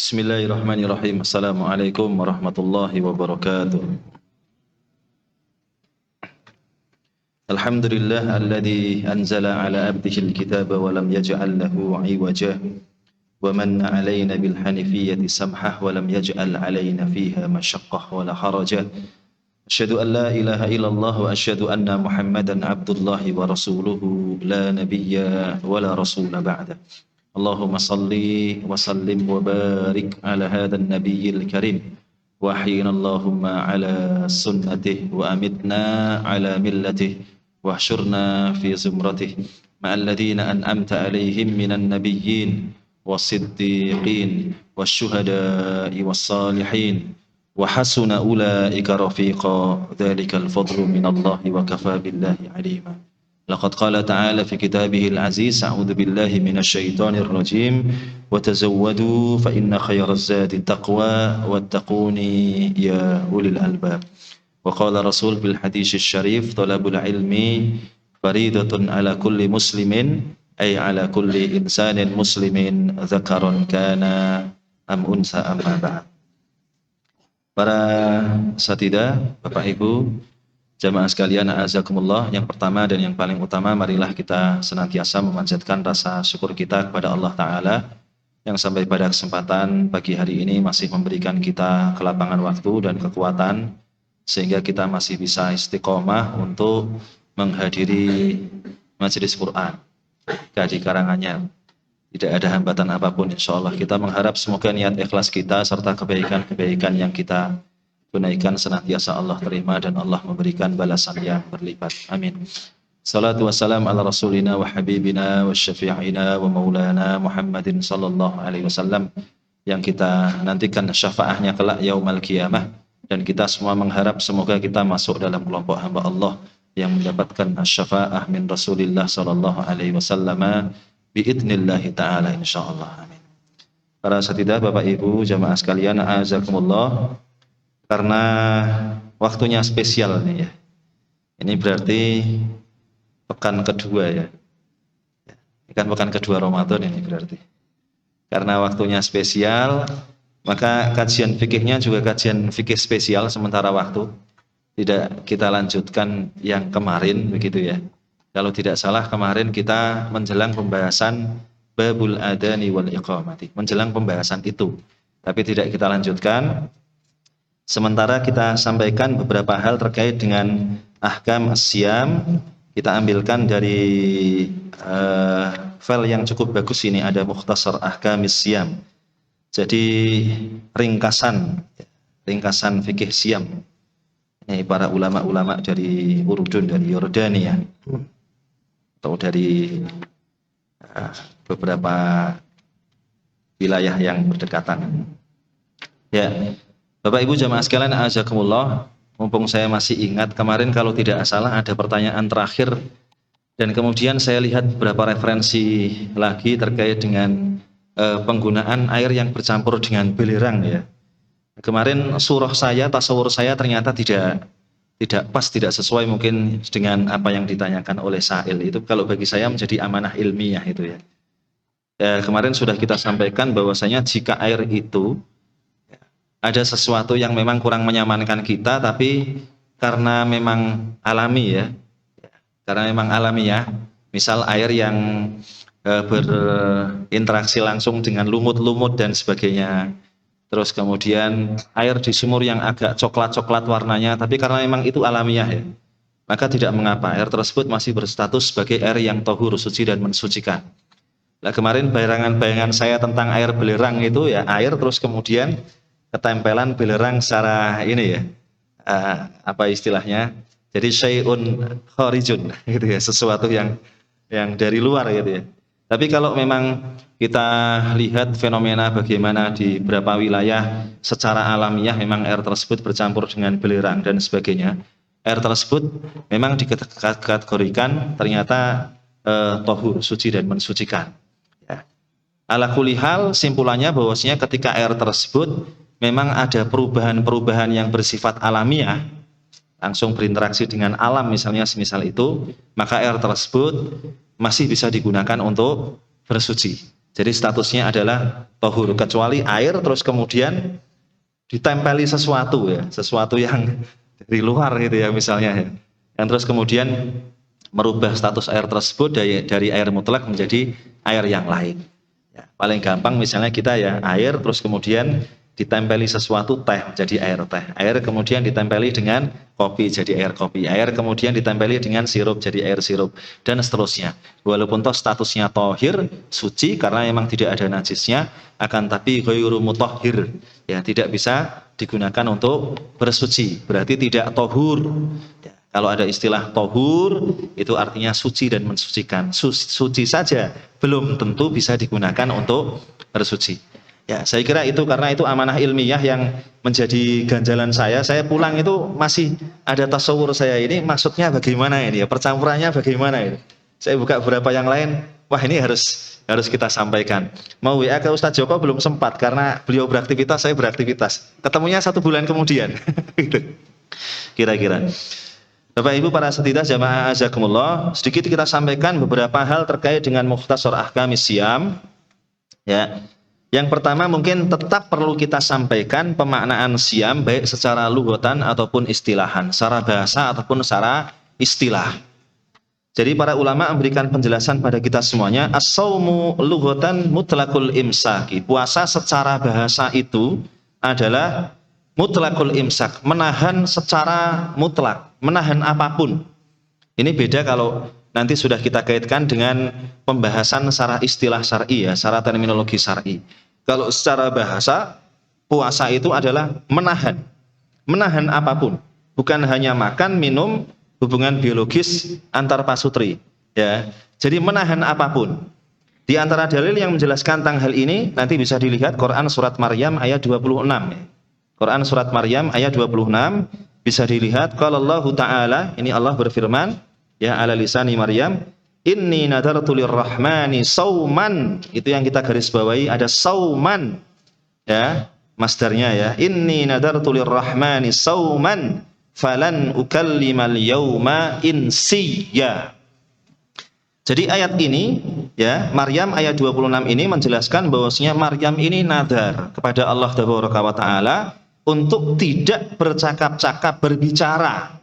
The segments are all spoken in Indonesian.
Bismillahirrahmanirrahim. Assalamualaikum warahmatullahi wabarakatuh. Alhamdulillah alladzi anzala ala abdihi alkitaba wa lam yaj'al lahu 'iwaja wa manna 'alaina bil hanifiyyati samhah wa lam yaj'al 'alaina fiha mashaqqah wa la haraja. Asyhadu an la ilaha illallah wa asyhadu anna Muhammadan 'abdullahi wa rasuluhu la nabiyya wa la rasula ba'da. Allahumma salli wa sallim wa barik ala hadzal nabiyil karim wa ahyina Allahumma ala sunnatihi wa amitna ala millatihi wa hsyurna fi zumratihi ma'al ladzina an'amta alaihim minan nabiyyin was-siddiqin wasyuhada'i was-salihin wa hasuna ulaika rafiqa dzalikal fadlu minallahi wa kafaa billahi 'alima. Laqad qala ta'ala fi kitabihil aziz a'udzu billahi minasy syaithanir rajim wa tazawwadu fa inna khairaz zadi taqwa wattaquni ya ulil albab. Wa qala rasul bil hadits syarif talabul ilmi faridatun ala kulli muslimin ay ala kulli insanin muslimin dzakaron kana am unsa amma ba'd. Para satida, Bapak Ibu, jamaah sekalian, a'azakumullah, yang pertama dan yang paling utama, marilah kita senantiasa memanjatkan rasa syukur kita kepada Allah Ta'ala yang sampai pada kesempatan pagi hari ini masih memberikan kita kelapangan waktu dan kekuatan sehingga kita masih bisa istiqomah untuk menghadiri majelis Quran kaji karangannya. Tidak ada hambatan apapun, insyaallah. Kita mengharap semoga niat ikhlas kita serta kebaikan-kebaikan yang kita tunaikan senantiasa Allah terima dan Allah memberikan balasan yang berlipat. Amin. Salatu wassalam ala rasulina wa habibina wa syafi'ina wa maulana Muhammadin sallallahu alaihi wasallam yang kita nantikan syafaahnya kelak yaumul qiyamah, dan kita semua mengharap semoga kita masuk dalam kelompok hamba Allah yang mendapatkan syafaah min Rasulillah sallallahu alaihi wasallam biidnillahi ta'ala insyaallah. Amin. Para satidah, Bapak Ibu, jamaah sekalian, a'azakumullah, karena waktunya spesial nih ya. Ini berarti pekan kedua ya. Ini kan pekan kedua Ramadan ini berarti. Karena waktunya spesial, maka kajian fikihnya juga kajian fikih spesial sementara waktu. Tidak kita lanjutkan yang kemarin begitu ya. Kalau tidak salah kemarin kita menjelang pembahasan babul adani wal iqamati, menjelang pembahasan itu. Tapi tidak kita lanjutkan. Sementara kita sampaikan beberapa hal terkait dengan ahkam as-siyam. Kita ambilkan dari file yang cukup bagus ini, ada Mukhtasar Ahkamis Siyam. Jadi ringkasan fikih siyam. Ini para ulama-ulama dari Urdun, dari Yordania, atau dari beberapa wilayah yang berdekatan. Ya. Bapak Ibu jamaah sekalian, a'azakumullah, mumpung saya masih ingat kemarin kalau tidak salah ada pertanyaan terakhir dan kemudian saya lihat beberapa referensi lagi terkait dengan penggunaan air yang bercampur dengan belerang ya. Kemarin surah saya, tasawur saya ternyata tidak pas, tidak sesuai mungkin dengan apa yang ditanyakan oleh Sa'il. Itu kalau bagi saya menjadi amanah ilmiah itu ya. Kemarin sudah kita sampaikan bahwasanya jika air itu ada sesuatu yang memang kurang menyamankan kita, tapi karena memang alami ya, misal air yang berinteraksi langsung dengan lumut-lumut dan sebagainya, terus kemudian air di sumur yang agak coklat-coklat warnanya, tapi karena memang itu alamiah ya, maka tidak mengapa, air tersebut masih berstatus sebagai air yang tohur, suci dan mensucikan. Nah, kemarin bayangan saya tentang air belerang itu ya, air terus kemudian ketempelan belerang secara ini ya, apa istilahnya, jadi syai'un kharijun gitu ya, sesuatu yang dari luar gitu ya. Tapi kalau memang kita lihat fenomena bagaimana di beberapa wilayah secara alamiah memang air tersebut bercampur dengan belerang dan sebagainya, air tersebut memang dikategorikan ternyata tohur, suci dan mensucikan ya. Ala kulli hal, simpulannya bahwasanya ketika air tersebut memang ada perubahan-perubahan yang bersifat alamiah, langsung berinteraksi dengan alam misalnya semisal itu, maka air tersebut masih bisa digunakan untuk bersuci. Jadi statusnya adalah tohur, kecuali air terus kemudian ditempeli sesuatu ya, sesuatu yang dari luar gitu ya misalnya ya. Yang terus kemudian merubah status air tersebut dari air mutlak menjadi air yang lain. Ya, paling gampang misalnya kita ya air terus kemudian ditempeli sesuatu teh jadi air teh. Air kemudian ditempeli dengan kopi jadi air kopi. Air kemudian ditempeli dengan sirup jadi air sirup dan seterusnya. Walaupun toh statusnya tohir, suci karena memang tidak ada najisnya, akan tapi ghairu mutahhir. Ya, tidak bisa digunakan untuk bersuci. Berarti tidak tohur. Ya, kalau ada istilah tohur itu artinya suci dan mensucikan. Suci saja belum tentu bisa digunakan untuk bersuci. Ya, saya kira itu karena itu amanah ilmiah yang menjadi ganjalan saya. Saya pulang itu masih ada tasawur saya ini maksudnya bagaimana ini ya, percampurannya bagaimana ini. Saya buka beberapa yang lain, wah ini harus kita sampaikan. Mau WA ke Ustadz Joko belum sempat karena beliau beraktivitas, saya beraktivitas. Ketemunya 1 bulan kemudian. Kira-kira. Bapak Ibu para setidak jamaah azakumullah, sedikit kita sampaikan beberapa hal terkait dengan Mukhtasar Ahkamis Siyam. Ya. Yang pertama mungkin tetap perlu kita sampaikan pemaknaan siam baik secara lughatan ataupun istilahan, secara bahasa ataupun secara istilah. Jadi para ulama memberikan penjelasan pada kita semuanya, as-saumu lughatan mutlaqul imsaki. Puasa secara bahasa itu adalah mutlaqul imsak, menahan secara mutlak, menahan apapun. Ini beda kalau nanti sudah kita kaitkan dengan pembahasan secara istilah syar'i ya, secara terminologi syar'i. Kalau secara bahasa, puasa itu adalah menahan apapun, bukan hanya makan, minum, hubungan biologis antar pasutri, ya. Jadi menahan apapun. Di antara dalil yang menjelaskan tentang hal ini nanti bisa dilihat Quran surat Maryam ayat 26. Quran surat Maryam ayat 26 bisa dilihat kalau Allah Ta'ala, ini Allah berfirman, ya ala lisani Maryam, inni nadartu lirrahmani sauman. Itu yang kita garis bawahi, ada sauman ya, masdarnya ya, inni nadartu lirrahmani sauman falan ukallimal yauma insiya. Jadi ayat ini ya, Maryam ayat 26 ini menjelaskan bahwasanya Maryam ini nadar kepada Allah Ta'ala untuk tidak bercakap-cakap, berbicara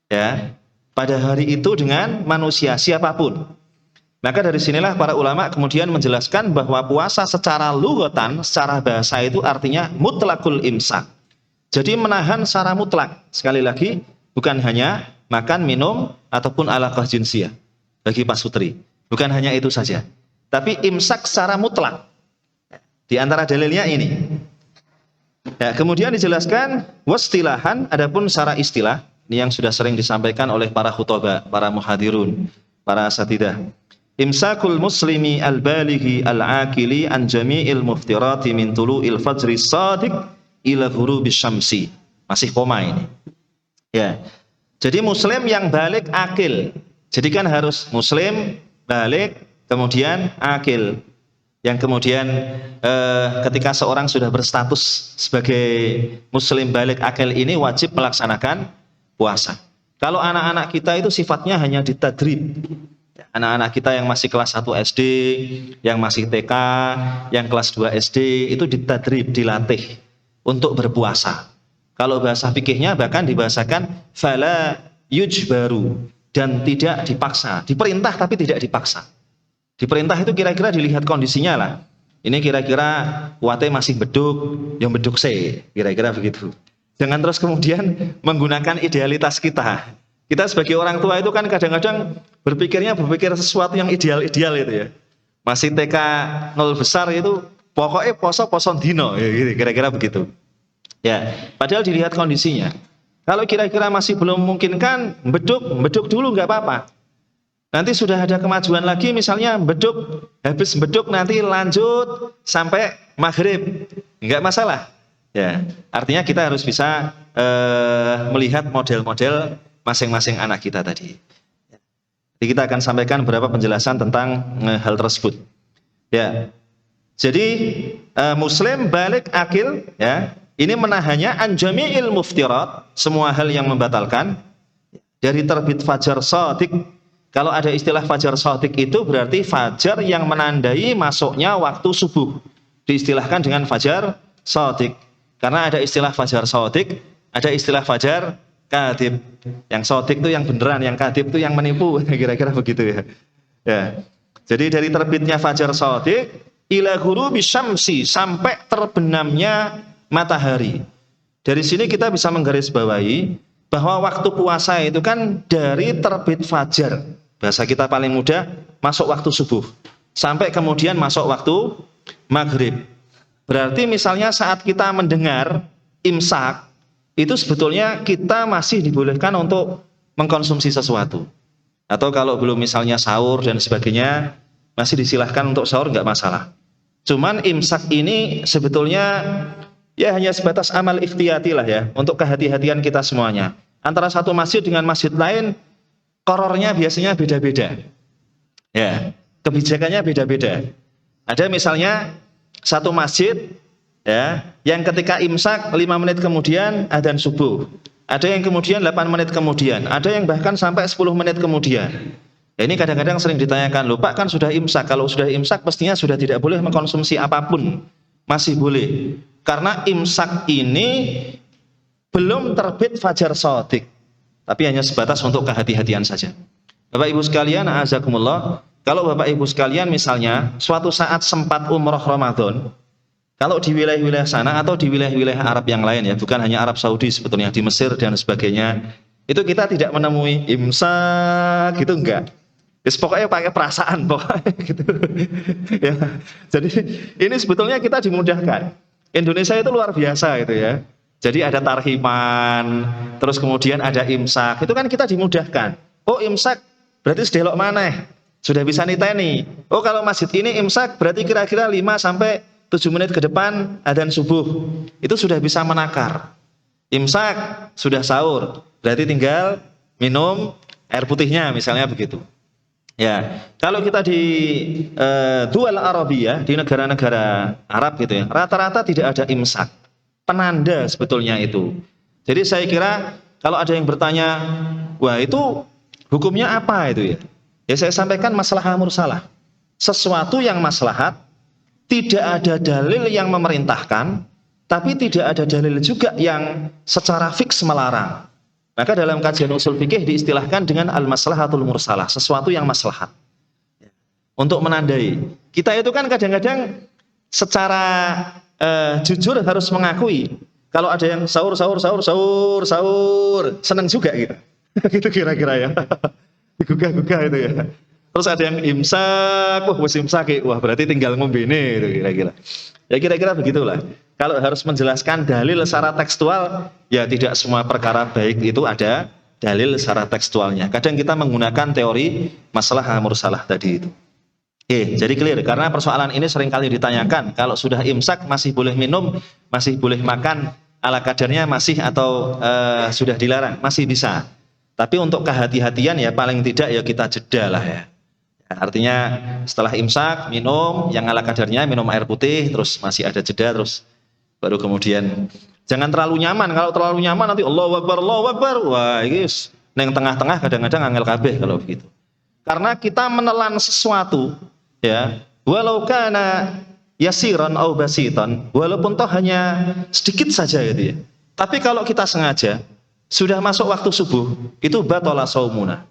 ya pada hari itu dengan manusia siapapun. Maka dari sinilah para ulama kemudian menjelaskan bahwa puasa secara lughatan, secara bahasa itu artinya mutlaqul imsak. Jadi menahan secara mutlak. Sekali lagi, bukan hanya makan, minum ataupun alaqah jinsiyah bagi pasutri. Bukan hanya itu saja. Tapi imsak secara mutlak. Di antara dalilnya ini. Ya, kemudian dijelaskan wastilahan, adapun secara istilah. Ini yang sudah sering disampaikan oleh para khutbah, para muhadirun, para asatidah. Imsakul muslimi al-balighi al-aqili an jami'il muftirati min tulu'il fajri shadiq ila ghurubis syamsi. Masih koma ini. Ya. Jadi muslim yang balik akil. Jadi kan harus muslim, balik, kemudian akil. Yang kemudian ketika seorang sudah berstatus sebagai muslim balik akil ini wajib melaksanakan puasa. Kalau anak-anak kita itu sifatnya hanya ditadrib. Anak-anak kita yang masih kelas 1 SD, yang masih TK, yang kelas 2 SD itu ditadrib, dilatih untuk berpuasa. Kalau bahasa fikihnya bahkan dibahasakan fala yujbaru, dan tidak dipaksa. Diperintah tapi tidak dipaksa. Diperintah itu kira-kira dilihat kondisinya lah. Ini kira-kira kuate masih beduk, yang beduk se, kira-kira begitu. Jangan terus kemudian menggunakan idealitas kita. Kita sebagai orang tua itu kan kadang-kadang berpikir sesuatu yang ideal-ideal itu ya. Masih TK 0 besar itu pokoknya poso dino, ya, kira-kira begitu. Ya, padahal dilihat kondisinya. Kalau kira-kira masih belum memungkinkan, beduk dulu nggak apa-apa. Nanti sudah ada kemajuan lagi, misalnya habis beduk nanti lanjut sampai maghrib, nggak masalah. Ya, artinya kita harus bisa melihat model-model masing-masing anak kita tadi. Jadi kita akan sampaikan beberapa penjelasan tentang hal tersebut. Ya, jadi muslim balik akil, ya, ini menahannya an jami'il muftirat, semua hal yang membatalkan dari terbit fajar shadiq. Kalau ada istilah fajar shadiq itu berarti fajar yang menandai masuknya waktu subuh. Diistilahkan dengan fajar shadiq. Karena ada istilah fajar shadiq, ada istilah fajar kadhib. Yang shadiq itu yang beneran, yang kadhib itu yang menipu, kira-kira begitu ya. Ya. Jadi dari terbitnya fajar shadiq ila ghurubi syamsi, sampai terbenamnya matahari. Dari sini kita bisa menggarisbawahi bahwa waktu puasa itu kan dari terbit fajar, bahasa kita paling mudah, masuk waktu subuh sampai kemudian masuk waktu maghrib. Berarti misalnya saat kita mendengar imsak, itu sebetulnya kita masih dibolehkan untuk mengkonsumsi sesuatu. Atau kalau belum misalnya sahur dan sebagainya, masih disilahkan untuk sahur, nggak masalah. Cuman imsak ini sebetulnya ya hanya sebatas amal ikhtiyati lah ya, untuk kehati-hatian kita semuanya. Antara satu masjid dengan masjid lain, korornya biasanya beda-beda. Ya, kebijakannya beda-beda. Ada misalnya satu masjid ya, yang ketika imsak 5 menit kemudian adzan subuh. Ada yang kemudian 8 menit kemudian, ada yang bahkan sampai 10 menit kemudian. Ya, ini kadang-kadang sering ditanyakan, loh Pak kan sudah imsak, kalau sudah imsak pastinya sudah tidak boleh mengkonsumsi apapun. Masih boleh. Karena imsak ini belum terbit fajar shadiq, tapi hanya sebatas untuk kehati-hatian saja. Bapak Ibu sekalian, a'azakumullah, kalau Bapak Ibu sekalian misalnya suatu saat sempat umroh Ramadan, kalau di wilayah-wilayah sana atau di wilayah-wilayah Arab yang lain ya, bukan hanya Arab Saudi sebetulnya, di Mesir dan sebagainya, itu kita tidak menemui imsak gitu, enggak. Pokoknya pakai perasaan pokoknya gitu. Ya. Jadi ini sebetulnya kita dimudahkan. Indonesia itu luar biasa gitu ya. Jadi ada tarhiman, terus kemudian ada imsak. Itu kan kita dimudahkan. Oh imsak berarti sedelok maneh. Sudah bisa niteni. Oh kalau masjid ini imsak berarti kira-kira 5 sampai 7 menit ke depan adzan subuh. Itu sudah bisa menakar. Imsak sudah sahur, berarti tinggal minum air putihnya misalnya begitu. Ya, kalau kita di dual Arabiyah, di negara-negara Arab gitu ya, rata-rata tidak ada imsak. Penanda sebetulnya itu. Jadi saya kira kalau ada yang bertanya, wah itu hukumnya apa itu ya? Ya saya sampaikan maslahah mursalah. Sesuatu yang maslahat, tidak ada dalil yang memerintahkan, tapi tidak ada dalil juga yang secara fiks melarang. Maka dalam kajian usul fikih diistilahkan dengan al-maslahatul mursalah, sesuatu yang maslahat. Untuk menandai. Kita itu kan kadang-kadang secara jujur harus mengakui kalau ada yang sahur, senang juga gitu. Gitu kira-kira ya. Digugah-gugah itu ya. Terus ada yang imsak, wah imsak, wah berarti tinggal ngombe ini itu kira-kira. Ya kira-kira begitulah. Kalau harus menjelaskan dalil secara tekstual, ya tidak semua perkara baik itu ada dalil secara tekstualnya. Kadang kita menggunakan teori maslahah mursalah tadi itu. Jadi clear, karena persoalan ini seringkali ditanyakan, kalau sudah imsak masih boleh minum, masih boleh makan, ala kadarnya masih atau sudah dilarang, masih bisa. Tapi untuk kehati-hatian ya paling tidak ya kita jeda lah ya. Artinya setelah imsak minum yang ala kadarnya, minum air putih, terus masih ada jeda, terus baru kemudian jangan terlalu nyaman. Kalau terlalu nyaman nanti Allahu Akbar, wah ini neng tengah-tengah kadang-kadang angel kabeh kalau begitu. Karena kita menelan sesuatu ya, walau kana yasiran au basitan, walaupun toh hanya sedikit saja gitu ya. Tapi kalau kita sengaja sudah masuk waktu subuh, itu batala saumuna.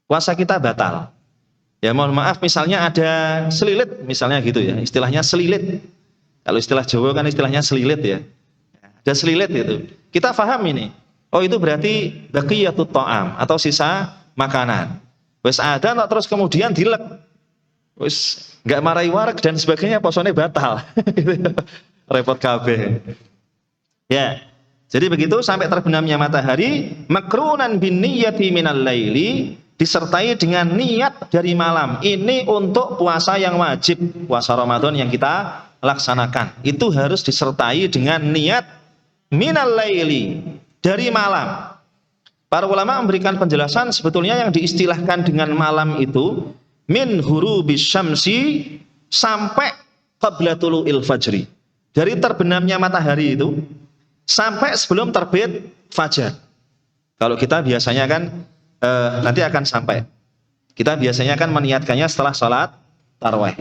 Puasa kita batal. Ya mohon maaf misalnya ada selilit misalnya gitu ya, istilahnya selilit. Kalau istilah Jawa kan istilahnya selilit ya. Ada selilit itu. Kita paham ini. Oh itu berarti baqiyatut ta'am atau sisa makanan. Wes ada terus kemudian dilek. Wes enggak marahi wareg dan sebagainya, posone batal. Repot kabeh. Ya. Jadi begitu sampai terbenamnya matahari, makrunan bin niyyati minal laili, disertai dengan niat dari malam. Ini untuk puasa yang wajib, puasa Ramadan yang kita laksanakan. Itu harus disertai dengan niat minal laili, dari malam. Para ulama memberikan penjelasan sebetulnya yang diistilahkan dengan malam itu min hurubis syamsi sampai qabla tulu'il fajri. Dari terbenamnya matahari itu sampai sebelum terbit fajar. Kalau kita biasanya kan nanti akan sampai. Kita biasanya kan meniatkannya setelah sholat tarawih.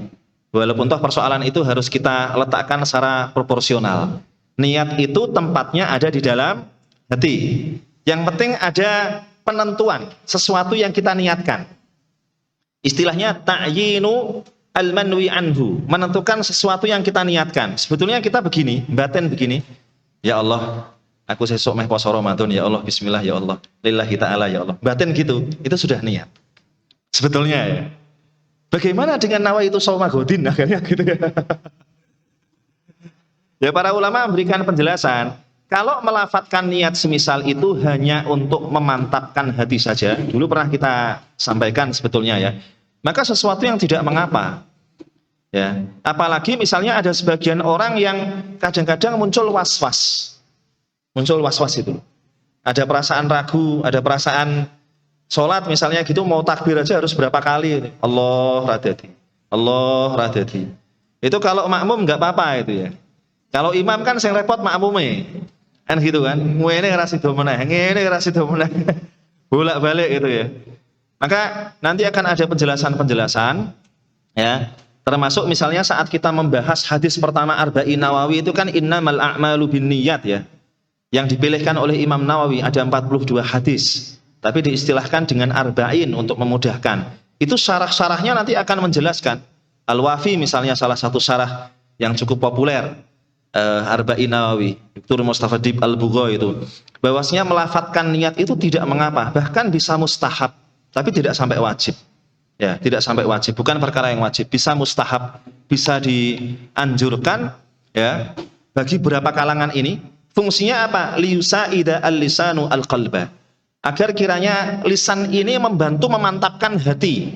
Walaupun toh persoalan itu harus kita letakkan secara proporsional. Niat itu tempatnya ada di dalam hati. Yang penting ada penentuan sesuatu yang kita niatkan. Istilahnya ta'yinu al-manwi anhu, menentukan sesuatu yang kita niatkan. Sebetulnya kita begini, batin begini. Ya Allah, aku sesuk meh poso Ramadan, ya Allah, bismillah ya Allah, lillahi ta'ala ya Allah. Batin gitu, itu sudah niat. Sebetulnya ya. Bagaimana dengan nawaitu shauma godin akhirnya gitu ya. Ya para ulama memberikan penjelasan, kalau melafatkan niat semisal itu hanya untuk memantapkan hati saja, dulu pernah kita sampaikan sebetulnya ya, maka sesuatu yang tidak mengapa. Ya, apalagi misalnya ada sebagian orang yang kadang-kadang muncul was-was. Muncul was-was itu. Ada perasaan ragu, ada perasaan sholat misalnya gitu, mau takbir aja harus berapa kali. Allah radati. Allah radati. Itu kalau makmum nggak apa-apa itu ya. Kalau imam kan yang repot makmumnya. Kan gitu kan. Ngene ora sida meneh, ngene ora sida meneh. Bolak-balik gitu ya. Maka nanti akan ada penjelasan-penjelasan ya. Termasuk misalnya saat kita membahas hadis pertama Arba'in Nawawi itu kan innamal a'malu binniyat ya. Yang dipilihkan oleh Imam Nawawi ada 42 hadis. Tapi diistilahkan dengan arba'in untuk memudahkan. Itu syarah-syarahnya nanti akan menjelaskan. Al-Wafi misalnya salah satu syarah yang cukup populer. Arba'in Nawawi, Dr. Mustafa Dib Al-Bugho itu. Bahwasanya melafatkan niat itu tidak mengapa. Bahkan bisa mustahab. Tapi tidak sampai wajib. Ya, tidak sampai wajib. Bukan perkara yang wajib. Bisa mustahab. Bisa dianjurkan. Ya, bagi beberapa kalangan ini. Fungsinya apa? Liyusa'ida al-lisanu al-qalba. Agar kiranya lisan ini membantu memantapkan hati.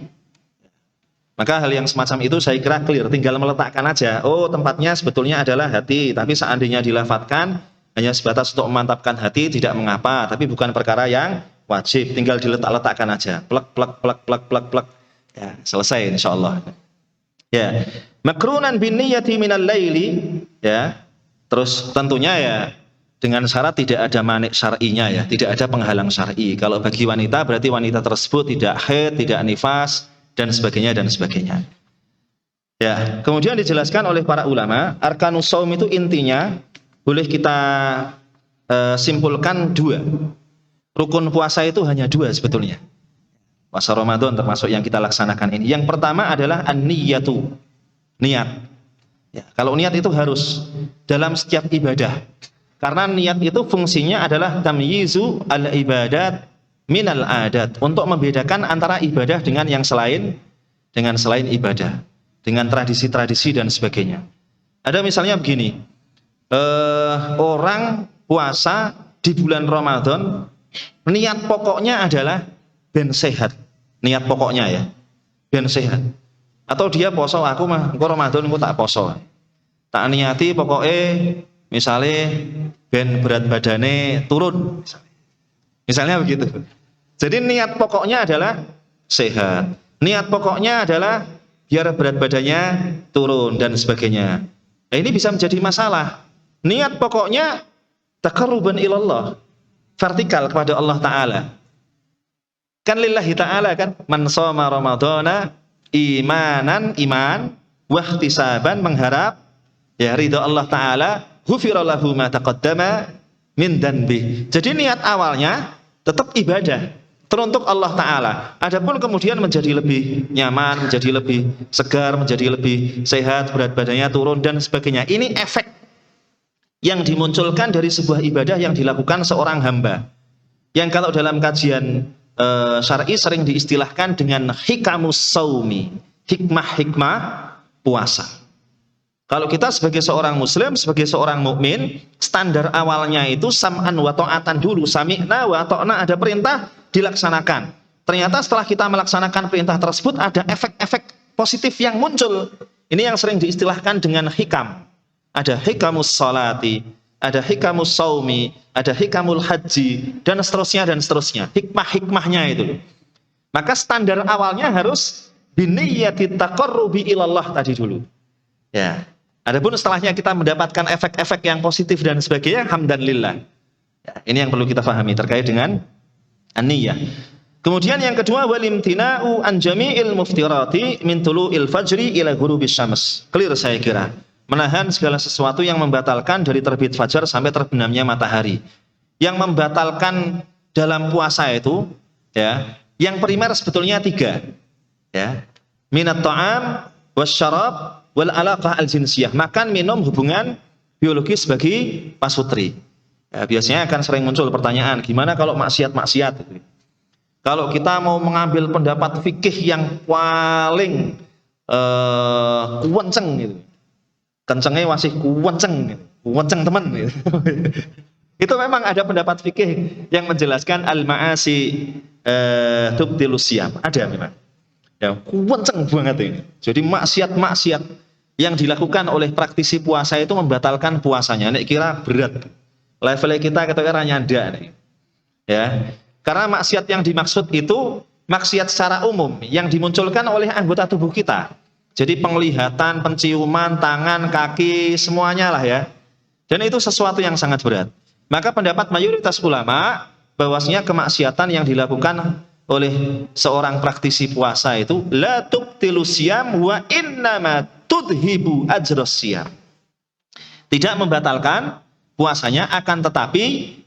Maka hal yang semacam itu saya kira clear, tinggal meletakkan aja. Oh, tempatnya sebetulnya adalah hati, tapi seandainya dilafatkan hanya sebatas untuk memantapkan hati tidak mengapa, tapi bukan perkara yang wajib, tinggal diletak-letakkan aja. Plek plek plek plek plek plek. Ya, selesai insyaallah. Ya. Makrunan bin niyyati minal laili, ya. Terus tentunya ya dengan syarat tidak ada manik syar'inya ya, tidak ada penghalang syar'i. Kalau bagi wanita berarti wanita tersebut tidak haid, tidak nifas dan sebagainya dan sebagainya. Ya, kemudian dijelaskan oleh para ulama, arkanus shaum itu intinya boleh kita simpulkan dua. Rukun puasa itu hanya dua sebetulnya. Puasa Ramadan termasuk yang kita laksanakan ini. Yang pertama adalah an-niyyatu, niat. Ya, kalau niat itu harus dalam setiap ibadah. Karena niat itu fungsinya adalah tamyizu al-ibadat minal adat, untuk membedakan antara ibadah dengan yang selain ibadah, dengan tradisi-tradisi dan sebagainya. Ada misalnya begini, orang puasa di bulan Ramadan, niat pokoknya adalah ben sehat, niat pokoknya ya, ben sehat. Atau dia poso, aku mah engko Ramadan aku tak poso, tak niati pokoknya misalnya ben berat badannya turun, misalnya begitu. Jadi niat pokoknya adalah sehat. Niat pokoknya adalah biar berat badannya turun dan sebagainya. Nah, ini bisa menjadi masalah. Niat pokoknya taqarruban ilallah, vertikal kepada Allah Ta'ala. Kan lillahi ta'ala kan, man shoma ramadhana iman wahtisaban, mengharap ya ridha Allah Ta'ala, ghufira lahu ma taqaddama min danbi. Jadi niat awalnya tetap ibadah teruntuk Allah Ta'ala. Adapun kemudian menjadi lebih nyaman, menjadi lebih segar, menjadi lebih sehat, berat badannya turun dan sebagainya. Ini efek yang dimunculkan dari sebuah ibadah yang dilakukan seorang hamba. Yang kalau dalam kajian syar'i sering diistilahkan dengan hikamus saumi, hikmah-hikmah puasa. Kalau kita sebagai seorang muslim, sebagai seorang mukmin, standar awalnya itu sam'an wa ta'atan dulu, sami'na wa ta'na, ada perintah dilaksanakan. Ternyata setelah kita melaksanakan perintah tersebut ada efek-efek positif yang muncul. Ini yang sering diistilahkan dengan hikam. Ada hikamus salati, ada hikamus saumi, ada hikamul haji, dan seterusnya dan seterusnya. Hikmah-hikmahnya itu. Maka standar awalnya harus biniyyati taqarrubi ilallah tadi dulu. Ya. Adapun setelahnya kita mendapatkan efek-efek yang positif dan sebagainya, hamdanillah. Ya, ini yang perlu kita pahami terkait dengan an-niyyah. Kemudian yang kedua, walimtina'u an jami'il muftirati min tulu'il fajri ila ghurubis syams. Clear saya kira. Menahan segala sesuatu yang membatalkan dari terbit fajar sampai terbenamnya matahari. Yang membatalkan dalam puasa itu, ya, yang primer sebetulnya 3, ya. Minat ta'am, wasyarab, wal alaqah al-jinsiyah. Makan, minum, hubungan biologis bagi pasutri. Ya, biasanya akan sering muncul pertanyaan, gimana kalau maksiat-maksiat itu? Kalau kita mau mengambil pendapat fikih yang paling kuwenceng gitu. Kencengnya masih kuwenceng gitu. Kuwenceng teman gitu. Itu memang ada pendapat fikih yang menjelaskan al-ma'asi tubtilus siyam. Ada memang. Ya, kuwenceng banget ini. Jadi maksiat-maksiat yang dilakukan oleh praktisi puasa itu membatalkan puasanya. Nek kira berat. Levelnya kita kira nyanda nih. Ya. Karena maksiat yang dimaksud itu maksiat secara umum yang dimunculkan oleh anggota tubuh kita. Jadi penglihatan, penciuman, tangan, kaki, semuanya lah ya. Dan itu sesuatu yang sangat berat. Maka pendapat mayoritas ulama bahwasanya kemaksiatan yang dilakukan oleh seorang praktisi puasa itu la tubtilus siyam wa innama tudhibu ajros siyam. Tidak membatalkan puasanya, akan tetapi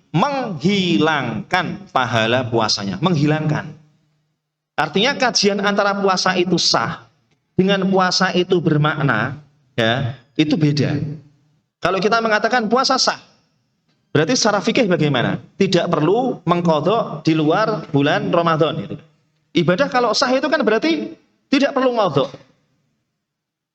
menghilangkan pahala puasanya, menghilangkan. Artinya kajian antara puasa itu sah dengan puasa itu bermakna, ya, itu beda. Kalau kita mengatakan puasa sah, berarti secara fikih bagaimana? Tidak perlu mengqadha di luar bulan Ramadan itu. Ibadah kalau sah itu kan berarti tidak perlu qadha.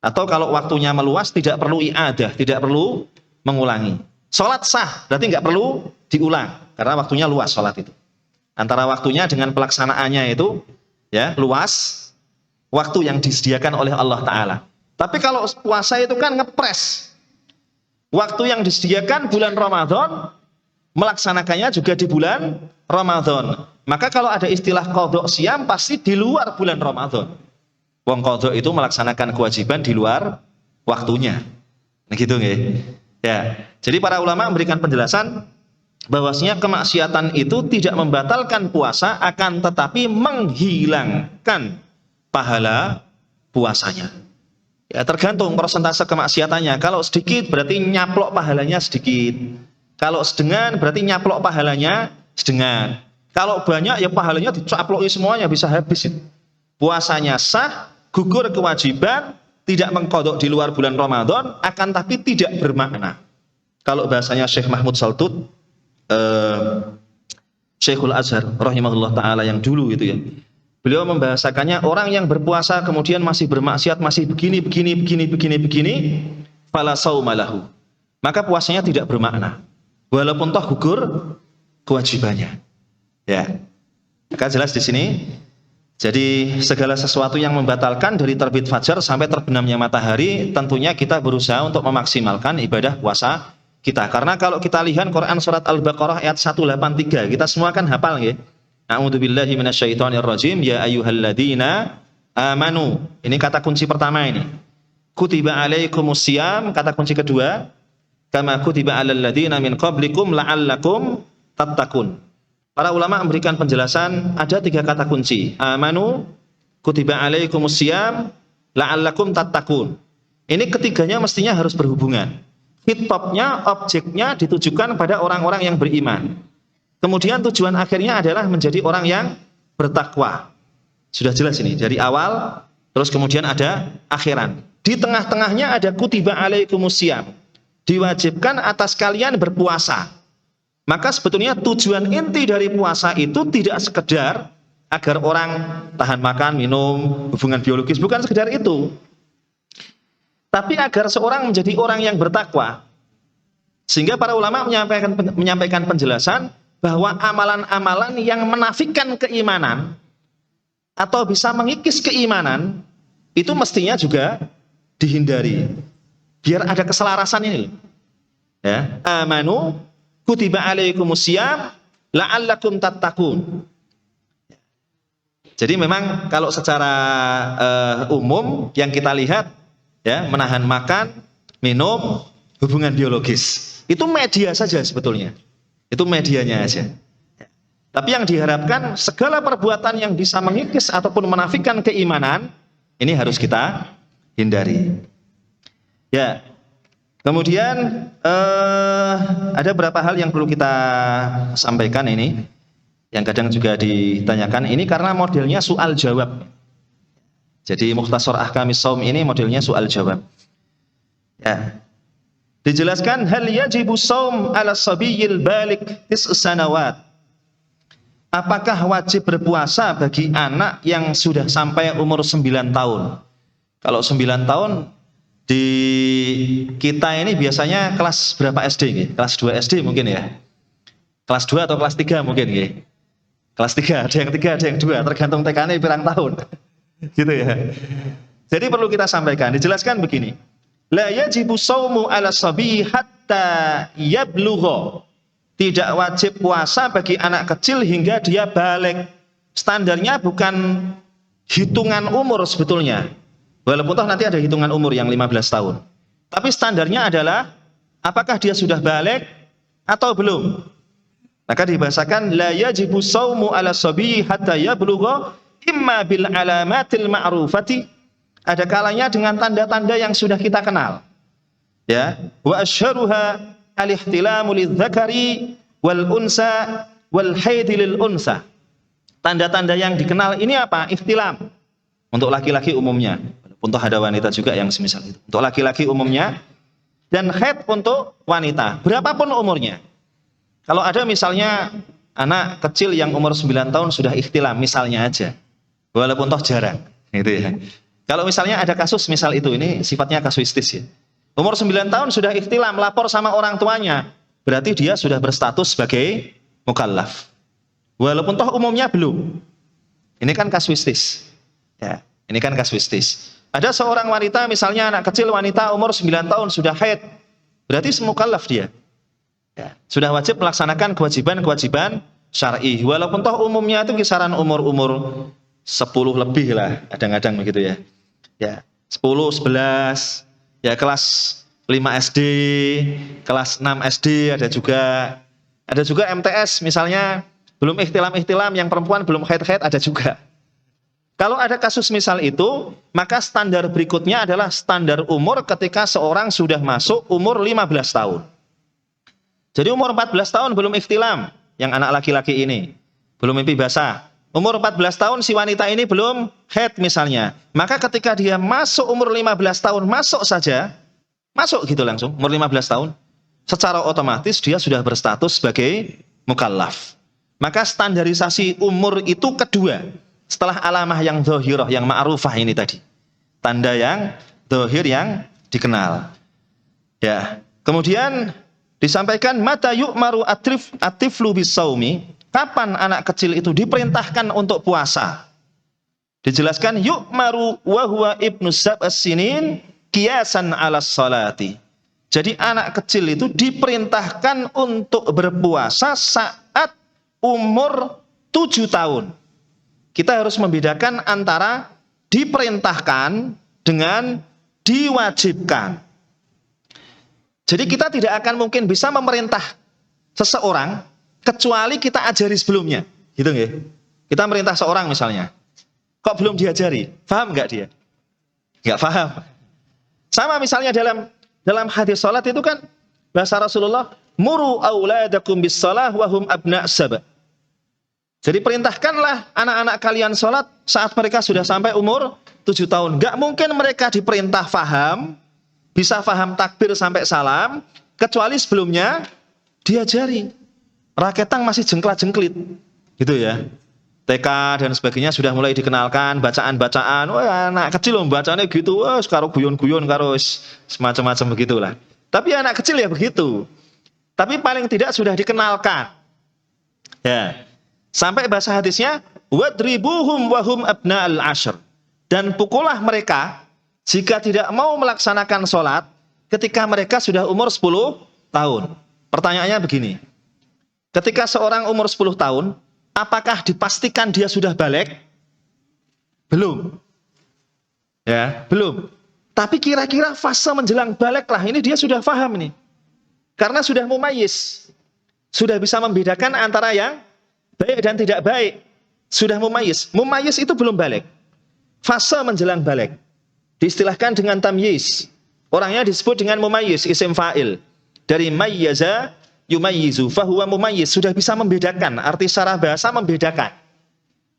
Atau kalau waktunya meluas tidak perlu i'adah, tidak perlu mengulangi. Salat sah, berarti nggak perlu diulang karena waktunya luas salat itu. Antara waktunya dengan pelaksanaannya itu, ya, luas waktu yang disediakan oleh Allah Ta'ala. Tapi kalau puasa itu kan ngepres. Waktu yang disediakan bulan Ramadan, melaksanakannya juga di bulan Ramadan. Maka kalau ada istilah qadha siyam pasti di luar bulan Ramadan. Wong qadha itu melaksanakan kewajiban di luar waktunya. Nah gitu nggih. Ya. Jadi para ulama memberikan penjelasan bahwasanya kemaksiatan itu tidak membatalkan puasa, akan tetapi menghilangkan pahala puasanya. Ya, tergantung persentase kemaksiatannya. Kalau sedikit berarti nyaplok pahalanya sedikit. Kalau sedengan berarti nyaplok pahalanya sedengan. Kalau banyak ya pahalanya dicaploki semuanya, bisa habis itu. Puasanya sah, gugur kewajiban, tidak mengqadha di luar bulan Ramadan, akan tapi tidak bermakna. Kalau bahasanya Syekh Mahmud Saltut, Syekhul Azhar rahimahullah ta'ala yang dulu itu ya, beliau membahasakannya orang yang berpuasa kemudian masih bermaksiat, masih begini, fala sauma lahu, maka puasanya tidak bermakna walaupun toh gugur kewajibannya. Ya, maka jelas di sini. Jadi segala sesuatu yang membatalkan dari terbit fajar sampai terbenamnya matahari, tentunya kita berusaha untuk memaksimalkan ibadah puasa kita. Karena kalau kita lihat Quran surat Al-Baqarah ayat 183, kita semua kan hafal nggih. A'udzubillahi minasyaitonirrajim, ya ayyuhalladzina amanu. Ini kata kunci pertama ini. Kutiba alaikumusiyam, kata kunci kedua, kama kutiba alal ladzina min qablikum la'allakum tattaqun. Para ulama memberikan penjelasan ada 3 kata kunci. Amanu, kutiba alaikumusiyam, la'allakum tattaqun. Ini ketiganya mestinya harus berhubungan. Khitabnya, objeknya ditujukan pada orang-orang yang beriman. Kemudian tujuan akhirnya adalah menjadi orang yang bertakwa. Sudah jelas ini, dari awal, terus kemudian ada akhiran. Di tengah-tengahnya ada kutiba alaikumusiyam. Diwajibkan atas kalian berpuasa. Maka sebetulnya tujuan inti dari puasa itu tidak sekedar agar orang tahan makan, minum, hubungan biologis, bukan sekedar itu. Tapi agar seorang menjadi orang yang bertakwa. Sehingga para ulama menyampaikan penjelasan bahwa amalan-amalan yang menafikan keimanan atau bisa mengikis keimanan itu mestinya juga dihindari. Biar ada keselarasan ini. Ya, amanu kutiba alaikumusiyam la'allakum tattaqun. Jadi memang kalau secara umum yang kita lihat, ya, menahan makan, minum, hubungan biologis itu media saja sebetulnya. Itu medianya aja. Tapi yang diharapkan segala perbuatan yang bisa mengikis ataupun menafikan keimanan ini harus kita hindari. Ya. Kemudian ada beberapa hal yang perlu kita sampaikan ini, yang kadang juga ditanyakan. Ini karena modelnya soal jawab. Jadi Mukhtasar Ahkamis Shaum ini modelnya soal jawab. Ya. Dijelaskan hal yajibu shaum 'ala sabiyyil balik 9 sanawat. Apakah wajib berpuasa bagi anak yang sudah sampai umur 9 tahun? Kalau 9 tahun di kita ini biasanya kelas berapa SD? Gitu? Kelas 2 SD mungkin ya? Kelas 2 atau kelas 3 mungkin gitu? Kelas 3, ada yang 3, ada yang 2, tergantung TK-nya pirang tahun. Gitu ya. Jadi perlu kita sampaikan, dijelaskan begini. La yajibu shaumu 'ala sabiy hatta yablugha. Tidak wajib puasa bagi anak kecil hingga dia balik. Standarnya bukan hitungan umur sebetulnya. Walaupun toh nanti ada hitungan umur yang 15 tahun. Tapi standarnya adalah apakah dia sudah balik atau belum. Maka dibahasakan la yajibu shaumu 'ala sabiy hatta yablugha imma bil alamatil ma'rufati. Ada kalanya dengan tanda-tanda yang sudah kita kenal. Ya, wa asyharuha al-ihtilamu lidz-dzakari wal unsa wal haid lil unsa. Tanda-tanda yang dikenal ini apa? Ihtilam untuk laki-laki umumnya. Untuk ada wanita juga yang semisal itu. Untuk laki-laki umumnya dan haid untuk wanita. Berapapun umurnya. Kalau ada misalnya anak kecil yang umur 9 tahun sudah ihtilam misalnya aja. Walaupun toh jarang, gitu ya. Kalau misalnya ada kasus misal itu, ini sifatnya kasuistis ya. Umur 9 tahun sudah ikhtilam, lapor sama orang tuanya. Berarti dia sudah berstatus sebagai mukallaf. Walaupun toh umumnya belum. Ini kan kasuistis. Ya, ini kan kasuistis. Ada seorang wanita, misalnya anak kecil wanita umur 9 tahun sudah haid. Berarti mukallaf dia. Ya, sudah wajib melaksanakan kewajiban-kewajiban syar'i. Walaupun toh umumnya itu kisaran umur-umur 10 lebih lah, kadang-kadang begitu ya. Ya, 10, 11. Ya kelas 5 SD, kelas 6 SD ada juga. Ada juga MTS misalnya belum ikhtilam-ikhtilam, yang perempuan belum haid-haid ada juga. Kalau ada kasus misal itu, maka standar berikutnya adalah standar umur ketika seorang sudah masuk umur 15 tahun. Jadi umur 14 tahun belum ikhtilam, yang anak laki-laki ini belum mimpi basah. Umur 14 tahun si wanita ini belum haid misalnya. Maka ketika dia masuk umur 15 tahun, masuk saja. Masuk gitu langsung, umur 15 tahun. Secara otomatis dia sudah berstatus sebagai mukallaf. Maka standarisasi umur itu kedua. Setelah alamah yang zahirah, yang ma'rufah ini tadi. Tanda yang zahir yang dikenal. Ya. Kemudian disampaikan mata yu'maru atiflu bis-shaumi. Kapan anak kecil itu diperintahkan untuk puasa? Dijelaskan yu'maru wa huwa ibnu sab'as sinin qiyasan 'alas salati. Jadi anak kecil itu diperintahkan untuk berpuasa saat umur 7 tahun. Kita harus membedakan antara diperintahkan dengan diwajibkan. Jadi kita tidak akan mungkin bisa memerintah seseorang kecuali kita ajari sebelumnya, gitu nggih. Kita merintah seorang misalnya, kok belum diajari, paham nggak dia? Nggak paham. Sama misalnya dalam hadis salat itu kan bahasa Rasulullah, muru auladakum bis shalah wa hum abna' sab'. Jadi perintahkanlah anak-anak kalian salat saat mereka sudah sampai umur 7 tahun. Nggak mungkin mereka diperintah faham, bisa faham takbir sampai salam, kecuali sebelumnya diajari. Raketang masih jengklat-jengklit, gitu ya. TK dan sebagainya sudah mulai dikenalkan, bacaan-bacaan. Wah, anak kecil loh bacanya gitu, wah, karo guyon-guyon, karo semacam-macam begitulah. Tapi anak kecil ya begitu. Tapi paling tidak sudah dikenalkan. Ya. Sampai bahasa hadisnya, wadribuhum wahum abna'al ashr. Dan pukullah mereka jika tidak mau melaksanakan sholat ketika mereka sudah umur 10 tahun. Pertanyaannya begini. Ketika seorang umur 10 tahun, apakah dipastikan dia sudah balik? Belum. Ya, belum. Tapi kira-kira fase menjelang balik lah, ini dia sudah paham nih. Karena sudah mumayyiz. Sudah bisa membedakan antara yang baik dan tidak baik, sudah mumayyiz. Mumayyiz itu belum balik. Fase menjelang balik. Diistilahkan dengan tamyiz. Orangnya disebut dengan mumayyiz, isim fa'il. Dari mayyaza yumayyizu fahuwa mumayyiz, sudah bisa membedakan, arti secara bahasa membedakan.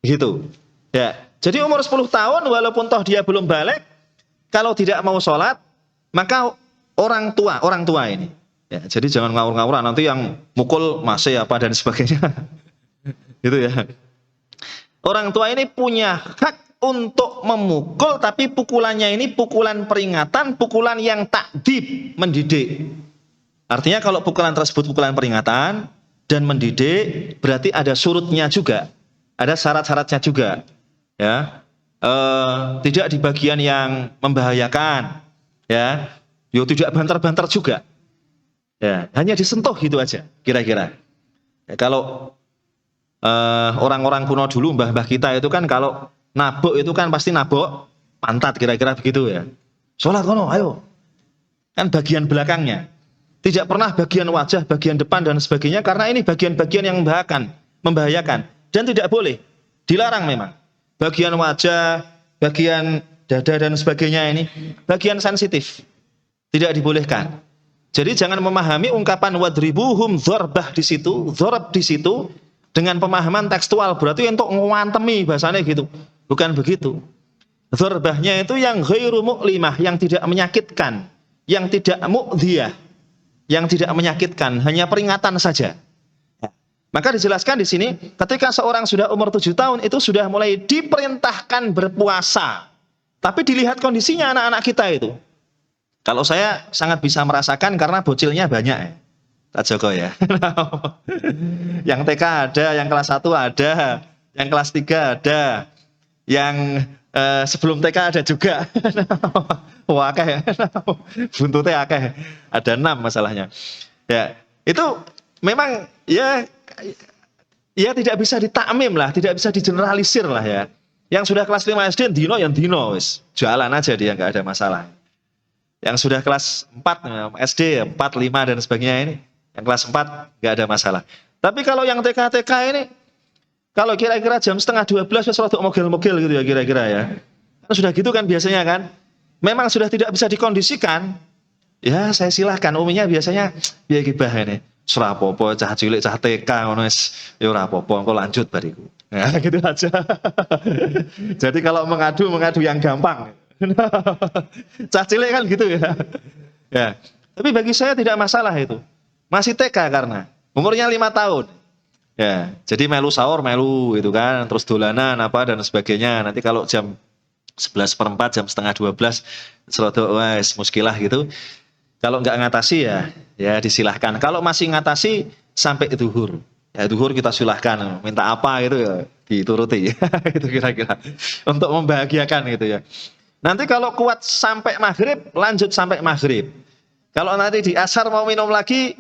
Gitu. Ya. Jadi umur 10 tahun walaupun toh dia belum balik, kalau tidak mau sholat, maka orang tua ini. Ya, jadi jangan ngawur-ngawuran nanti yang mukul masih apa dan sebagainya. Gitu ya. Orang tua ini punya hak untuk memukul, tapi pukulannya ini pukulan peringatan, pukulan yang takdib, mendidik. Artinya kalau pukulan tersebut pukulan peringatan dan mendidik, berarti ada surutnya juga, ada syarat-syaratnya juga. Ya, tidak di bagian yang membahayakan, ya, tidak banter-banter juga. Ya, hanya disentuh gitu aja, kira-kira. Ya, kalau orang-orang kuno dulu, mbah-mbah kita itu kan kalau nabok itu kan pasti nabok pantat, kira-kira begitu ya. Sholat kono, ayo. Kan bagian belakangnya. Tidak pernah bagian wajah, bagian depan dan sebagainya, karena ini bagian-bagian yang membahayakan. Dan tidak boleh, dilarang memang. Bagian wajah, bagian dada dan sebagainya ini, bagian sensitif. Tidak dibolehkan. Jadi jangan memahami ungkapan wadribuhum dzarbah di situ, dzarab di situ, dengan pemahaman tekstual, berarti untuk ngwantemi bahasanya gitu. Bukan begitu. Dzarbahnya itu yang ghairu mu'limah, yang tidak menyakitkan, yang tidak mu'dhiyah, yang tidak menyakitkan, hanya peringatan saja. Maka dijelaskan di sini, ketika seorang sudah umur 7 tahun, itu sudah mulai diperintahkan berpuasa. Tapi dilihat kondisinya anak-anak kita itu. Kalau saya sangat bisa merasakan karena bocilnya banyak ya. Tak Joko ya. Yang TK ada, yang kelas 1 ada, yang kelas 3 ada, yang sebelum TK ada juga. Wah, akeh. Buntutnya akeh. Ada 6 masalahnya. Ya, itu memang ya tidak bisa ditakmim lah, tidak bisa digeneralisir lah ya. Yang sudah kelas 5 SD dino yang dino wis. Jalan aja dia, enggak ada masalah. Yang sudah kelas 4 SD 4, 5 dan sebagainya ini, yang kelas 4 enggak ada masalah. Tapi kalau yang TK ini, kalau kira-kira jam setengah 12 wis rodok mogel-mogel gitu ya kira-kira ya. Sudah gitu kan biasanya kan. Memang sudah tidak bisa dikondisikan. Ya saya silahkan, umumnya biasanya ya gibah ini. Ora apa-apa, cah cilik, cah TK ngono wis ya ora apa-apa, engko lanjut bariku. Nah, gitu aja. Jadi kalau mengadu yang gampang. Cah cilik kan gitu ya. Ya. Tapi bagi saya tidak masalah itu. Masih TK karena umurnya 5 tahun. Ya, jadi melu sahur, melu itu kan, terus dolanan apa dan sebagainya. Nanti kalau jam 11:04, jam setengah 12 serodok wes muskilah gitu. Kalau nggak ngatasi ya disilahkan. Kalau masih ngatasi sampai zuhur. Ya zuhur kita silahkan, minta apa gitu ya dituruti. Itu kira-kira untuk membahagiakan gitu ya. Nanti kalau kuat sampai maghrib, lanjut sampai maghrib. Kalau nanti di asar mau minum lagi,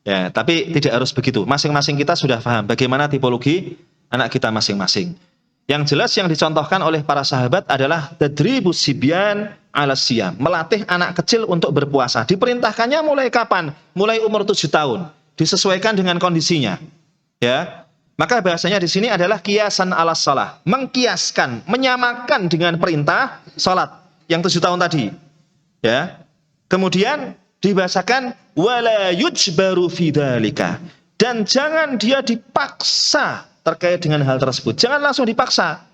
ya tapi tidak harus begitu. Masing-masing kita sudah paham bagaimana tipologi anak kita masing-masing. Yang jelas yang dicontohkan oleh para sahabat adalah tadribus sibyan ala siyam, melatih anak kecil untuk berpuasa. Diperintahkannya mulai kapan? Mulai umur 7 tahun. Disesuaikan dengan kondisinya. Ya. Maka bahasanya di sini adalah kiasan ala shalah, mengkiaskan, menyamakan dengan perintah salat yang 7 tahun tadi. Ya. Kemudian dibahasakan wala yujbaru fi dzalika, dan jangan dia dipaksa terkait dengan hal tersebut. Jangan langsung dipaksa.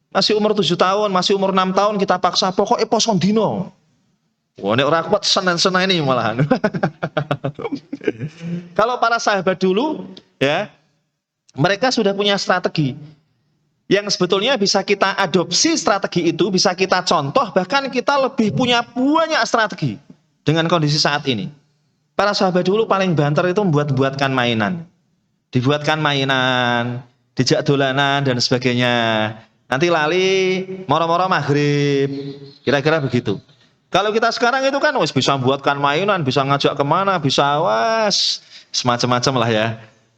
Masih umur 7 tahun, masih umur 6 tahun kita paksa pokoknya poso dino. Wah, nek ora kuat senen-senen ini malahan. Kalau para sahabat dulu ya, mereka sudah punya strategi yang sebetulnya bisa kita adopsi. Strategi itu bisa kita contoh, bahkan kita lebih punya banyak strategi dengan kondisi saat ini. Para sahabat dulu paling banter itu buatkan mainan. Dibuatkan mainan, dijak dolanan dan sebagainya. Nanti lali, moro-moro maghrib, kira-kira begitu. Kalau kita sekarang itu kan wis bisa buatkan mainan, bisa ngajak kemana, bisa was semacam-macam lah ya.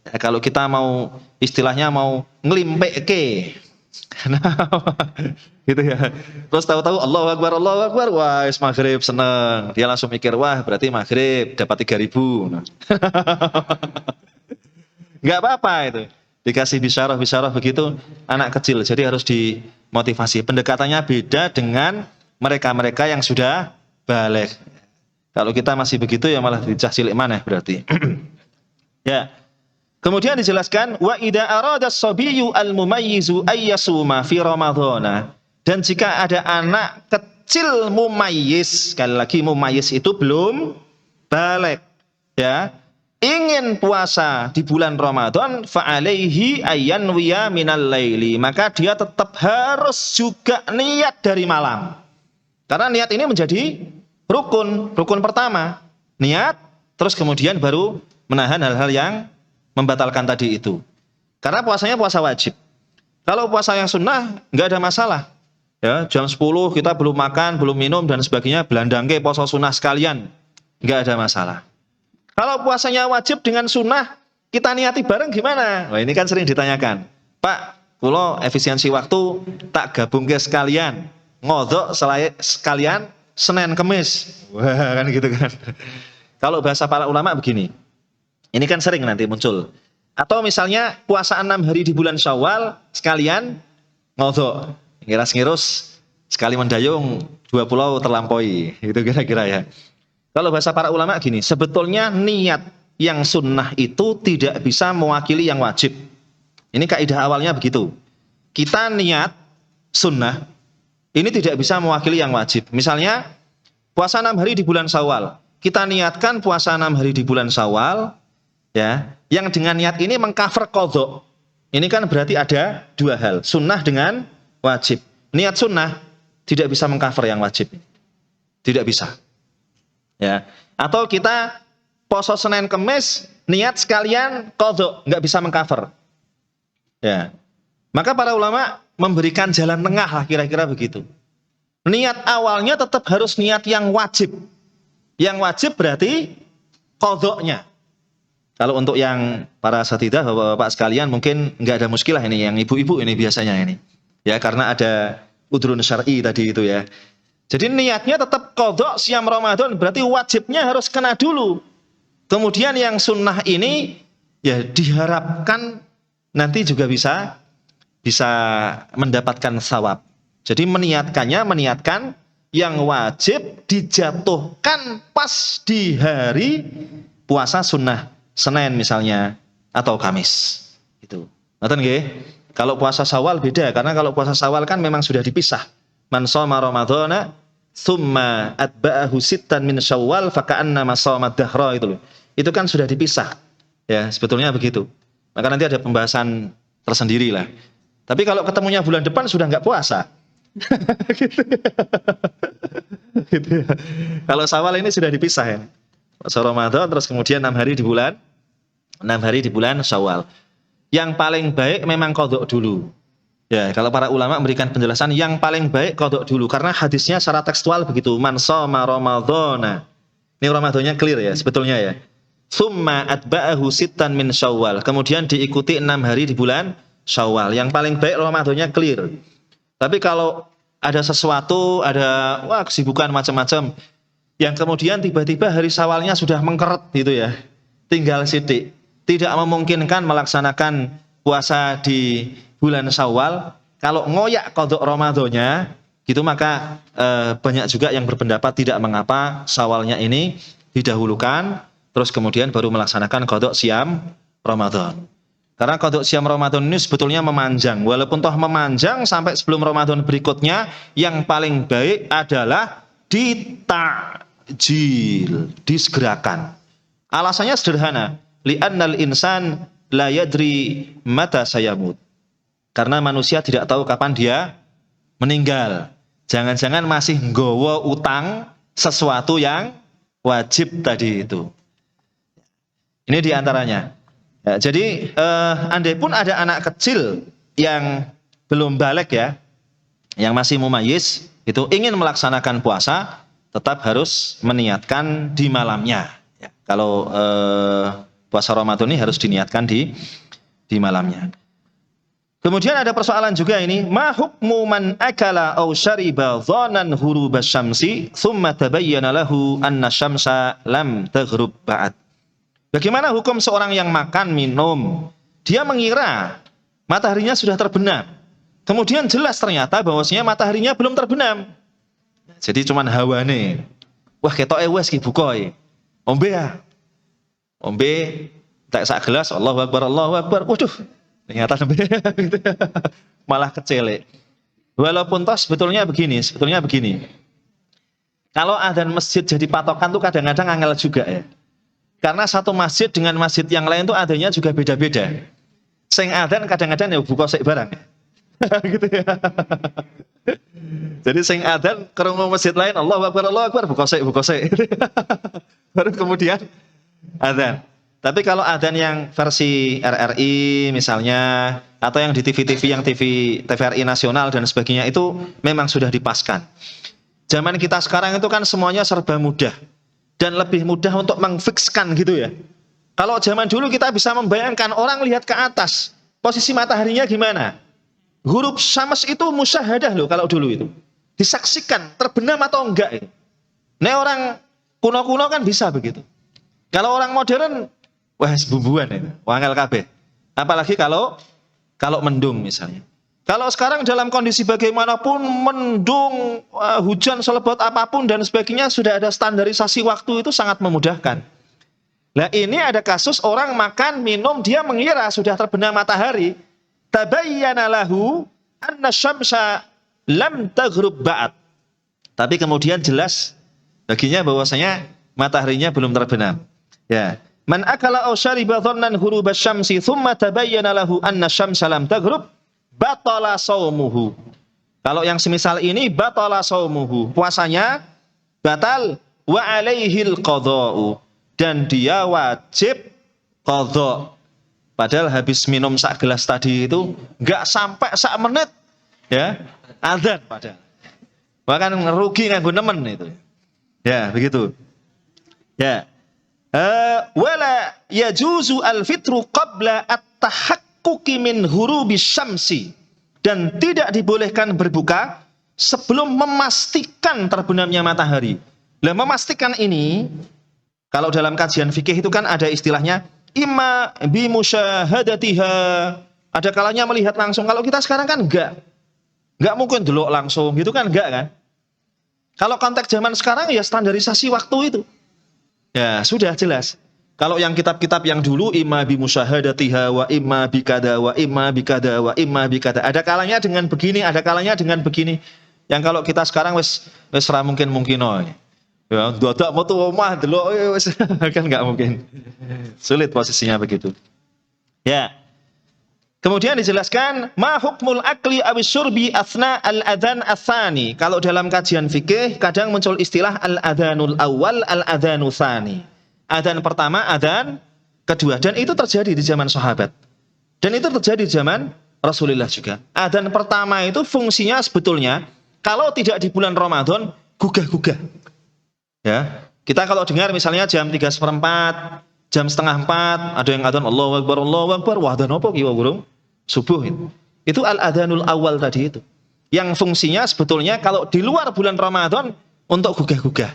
Ya. Kalau kita mau istilahnya mau ngelimpeke, nah, gitu ya. Terus tahu-tahu Allahu Akbar, wah wis maghrib seneng. Dia langsung mikir, wah berarti maghrib dapat 3.000. Nah. Enggak apa-apa itu. Dikasih bisyarah begitu anak kecil. Jadi harus dimotivasi. Pendekatannya beda dengan mereka-mereka yang sudah baligh. Kalau kita masih begitu ya malah dicah cilik maneh berarti. Ya. Kemudian dijelaskan wa idza arada as-sabiyyu al-mumayyizu ayyasuma fi ramadhana. Dan jika ada anak kecil mumayyiz, sekali lagi mumayyiz itu belum baligh, ya, ingin puasa di bulan Ramadan, fa alaihi ayyanwiya minal laili, maka dia tetap harus juga niat dari malam. Karena niat ini menjadi rukun pertama. Niat, terus kemudian baru menahan hal-hal yang membatalkan tadi itu. Karena puasanya puasa wajib. Kalau puasa yang sunnah nggak ada masalah. Ya, jam 10 kita belum makan, belum minum dan sebagainya, belandangke puasa sunnah sekalian, nggak ada masalah. Kalau puasanya wajib dengan sunnah, kita niati bareng gimana? Wah, ini kan sering ditanyakan. Pak, kula efisiensi waktu tak gabungke sekalian, ngodok sekalian Senin Kemis. Wah, kan gitu kan. Kalau bahasa para ulama begini. Ini kan sering nanti muncul. Atau misalnya puasa 6 hari di bulan Syawal sekalian ngodok. Ngiras-ngirus sekali mendayung 2 pulau terlampaui. Itu kira-kira ya. Kalau bahasa para ulama gini, sebetulnya niat yang sunnah itu tidak bisa mewakili yang wajib. Ini kaidah awalnya begitu. Kita niat sunnah, ini tidak bisa mewakili yang wajib. Misalnya, puasa 6 hari di bulan Syawal. Kita niatkan puasa 6 hari di bulan Syawal, ya, yang dengan niat ini mengcover qadha. Ini kan berarti ada dua hal, sunnah dengan wajib. Niat sunnah tidak bisa mengcover yang wajib. Tidak bisa. Ya. Atau kita poso Senin Kemis, niat sekalian qadha, nggak bisa mengcover. Ya. Maka para ulama memberikan jalan tengah lah kira-kira begitu. Niat awalnya tetap harus niat yang wajib. Yang wajib berarti qadha-nya. Kalau untuk yang para asatidzah, bapak-bapak sekalian mungkin nggak ada muskilah ini, yang ibu-ibu ini biasanya ini. Ya, karena ada udhrun syar'i tadi itu ya. Jadi niatnya tetap qadha siam Ramadan, berarti wajibnya harus kena dulu. Kemudian yang sunnah ini ya diharapkan nanti juga bisa mendapatkan thawab. Jadi meniatkan yang wajib dijatuhkan pas di hari puasa sunnah, Senin misalnya atau Kamis. Itu. Ngoten nggih? Kalau puasa Syawal beda, karena kalau puasa Syawal kan memang sudah dipisah. Man shoma Ramadhana tsumma atba'ahu sittan min Syawal faka'annama shoma dahra itu loh. Itu kan sudah dipisah. Ya, sebetulnya begitu. Maka nanti ada pembahasan tersendiri lah. Tapi kalau ketemunya bulan depan sudah enggak puasa. Gitu. Gitu ya. Kalau Syawal ini sudah dipisah ya. Puasa Ramadan terus kemudian 6 hari di bulan Syawal. Yang paling baik memang qadha dulu. Ya, kalau para ulama memberikan penjelasan yang paling baik qadha dulu karena hadisnya secara tekstual begitu. Man shoma Ramadhana. Ini Ramadannya clear ya sebetulnya ya. Tsumma atba'ahu sittan min Syawal. Kemudian diikuti 6 hari di bulan Syawal. Yang paling baik Ramadannya clear. Tapi kalau ada sesuatu, ada kesibukan macam-macam yang kemudian tiba-tiba hari Syawalnya sudah mengkeret gitu ya. Tinggal sidik. Tidak memungkinkan melaksanakan puasa di bulan Syawal, kalau ngoyak qadha Ramadannya gitu maka banyak juga yang berpendapat tidak mengapa Syawalnya ini didahulukan terus kemudian baru melaksanakan qadha siam Ramadan. Karena qadha siam Ramadan ini sebetulnya memanjang, walaupun toh memanjang sampai sebelum Ramadan berikutnya, yang paling baik adalah ditakjil, disegerakan. Alasannya sederhana, li'annal insan la yadri mata sayamut. Karena manusia tidak tahu kapan dia meninggal. Jangan-jangan masih nggawa utang sesuatu yang wajib tadi itu. Ini diantaranya. Ya, jadi andai pun ada anak kecil yang belum baligh ya, yang masih mumayyiz, itu ingin melaksanakan puasa, tetap harus meniatkan di malamnya. Ya, kalau puasa Ramadan ini harus diniatkan di malamnya. Kemudian ada persoalan juga ini, ma hukmu man akala aw syariba dhanan ghurubasy syamsi thumma tabayyana lahu anna syamsa lam taghrub ba'd. Bagaimana hukum seorang yang makan minum dia mengira mataharinya sudah terbenam. Kemudian jelas ternyata bahwasanya mataharinya belum terbenam. Jadi cuman hawane. Wah ketoke wis ki buka iki. Ombe ya. Ombe tak sak gelas Allahu Akbar Allahu Akbar. Waduh, ternyata nembe gitu. Malah kecelek. Walaupun toh sebetulnya begini. Kalau adzan masjid jadi patokan tuh kadang-kadang angel juga ya. Karena satu masjid dengan masjid yang lain tuh adanya juga beda-beda. Sing adzan kadang-kadang ya buka sik barang. Gitu ya. Jadi sing adzan krungu masjid lain Allahu Akbar buka sik. Baru kemudian adzan. Tapi kalau adzan yang versi RRI misalnya atau yang di TV-TV yang TVRI nasional dan sebagainya itu memang sudah dipaskan. Zaman kita sekarang itu kan semuanya serba mudah dan lebih mudah untuk mengfikskan gitu ya. Kalau zaman dulu kita bisa membayangkan orang lihat ke atas, posisi mataharinya gimana? Huruf syams itu musyahadah loh kalau dulu itu. Disaksikan terbenam atau enggak itu. Nah orang kuno-kuno kan bisa begitu. Kalau orang modern, wah bumbuan itu, wangel kabeh. Apalagi kalau mendung misalnya. Kalau sekarang dalam kondisi bagaimanapun, mendung, hujan selebat apapun dan sebagainya, sudah ada standarisasi waktu itu sangat memudahkan. Nah ini ada kasus orang makan, minum, dia mengira sudah terbenam matahari. Tabayyana lahu anna syamsa lam taghrub ba'd. Tapi kemudian jelas baginya bahwasanya mataharinya belum terbenam. Ya. Man akala aw syariba dhannan ghurub asy-syamsi thumma tabayyana lahu anna syamsa lam taghrub batala shaumuhu. Kalau yang semisal ini batala shaumuhu, puasanya batal wa alaihil qadha'u, dan dia wajib qadha. Padahal habis minum sak gelas tadi itu enggak sampai sak menit ya adzan padahal. Bahkan rugi nganggo nemen itu. Ya, begitu. Ya. Wala yajuzu al-fitru qabla at-tahaqquqi min ghurubis syamsi, dan tidak dibolehkan berbuka sebelum memastikan terbenamnya matahari. Lah memastikan ini kalau dalam kajian fikih itu kan ada istilahnya imma bi musyahadatiha, ada kalanya melihat langsung. Kalau kita sekarang kan enggak mungkin delok langsung gitu kan, enggak kan. Kalau konteks zaman sekarang ya standarisasi waktu itu. Ya, sudah jelas. Kalau yang kitab-kitab yang dulu imma bi musyahadatiha wa imma bi kada wa imma bi kada wa imma bi kada. Ada kalanya dengan begini, ada kalanya dengan begini. Yang kalau kita sekarang wis ra mungkin. Ya, dadak metu omah delok wis kan enggak mungkin. Sulit posisinya begitu. Ya. Kemudian dijelaskan ma hukmul akli awis syurbi athna al-adzan ats-tsani. Kalau dalam kajian fikih kadang muncul istilah al-adzanul awal, al-adzanu tsani. Adzan pertama, adzan kedua, dan itu terjadi di zaman sahabat. Dan itu terjadi di zaman Rasulullah juga. Adzan pertama itu fungsinya sebetulnya kalau tidak di bulan Ramadan gugah-gugah. Ya, kita kalau dengar misalnya jam 3:04, jam 3:30, ada yang adzan Allahu Akbar, wah adzan apa ki burung? Subuh itu. Itu al-adzanul awal tadi itu. Yang fungsinya sebetulnya kalau di luar bulan Ramadan untuk gugah-gugah.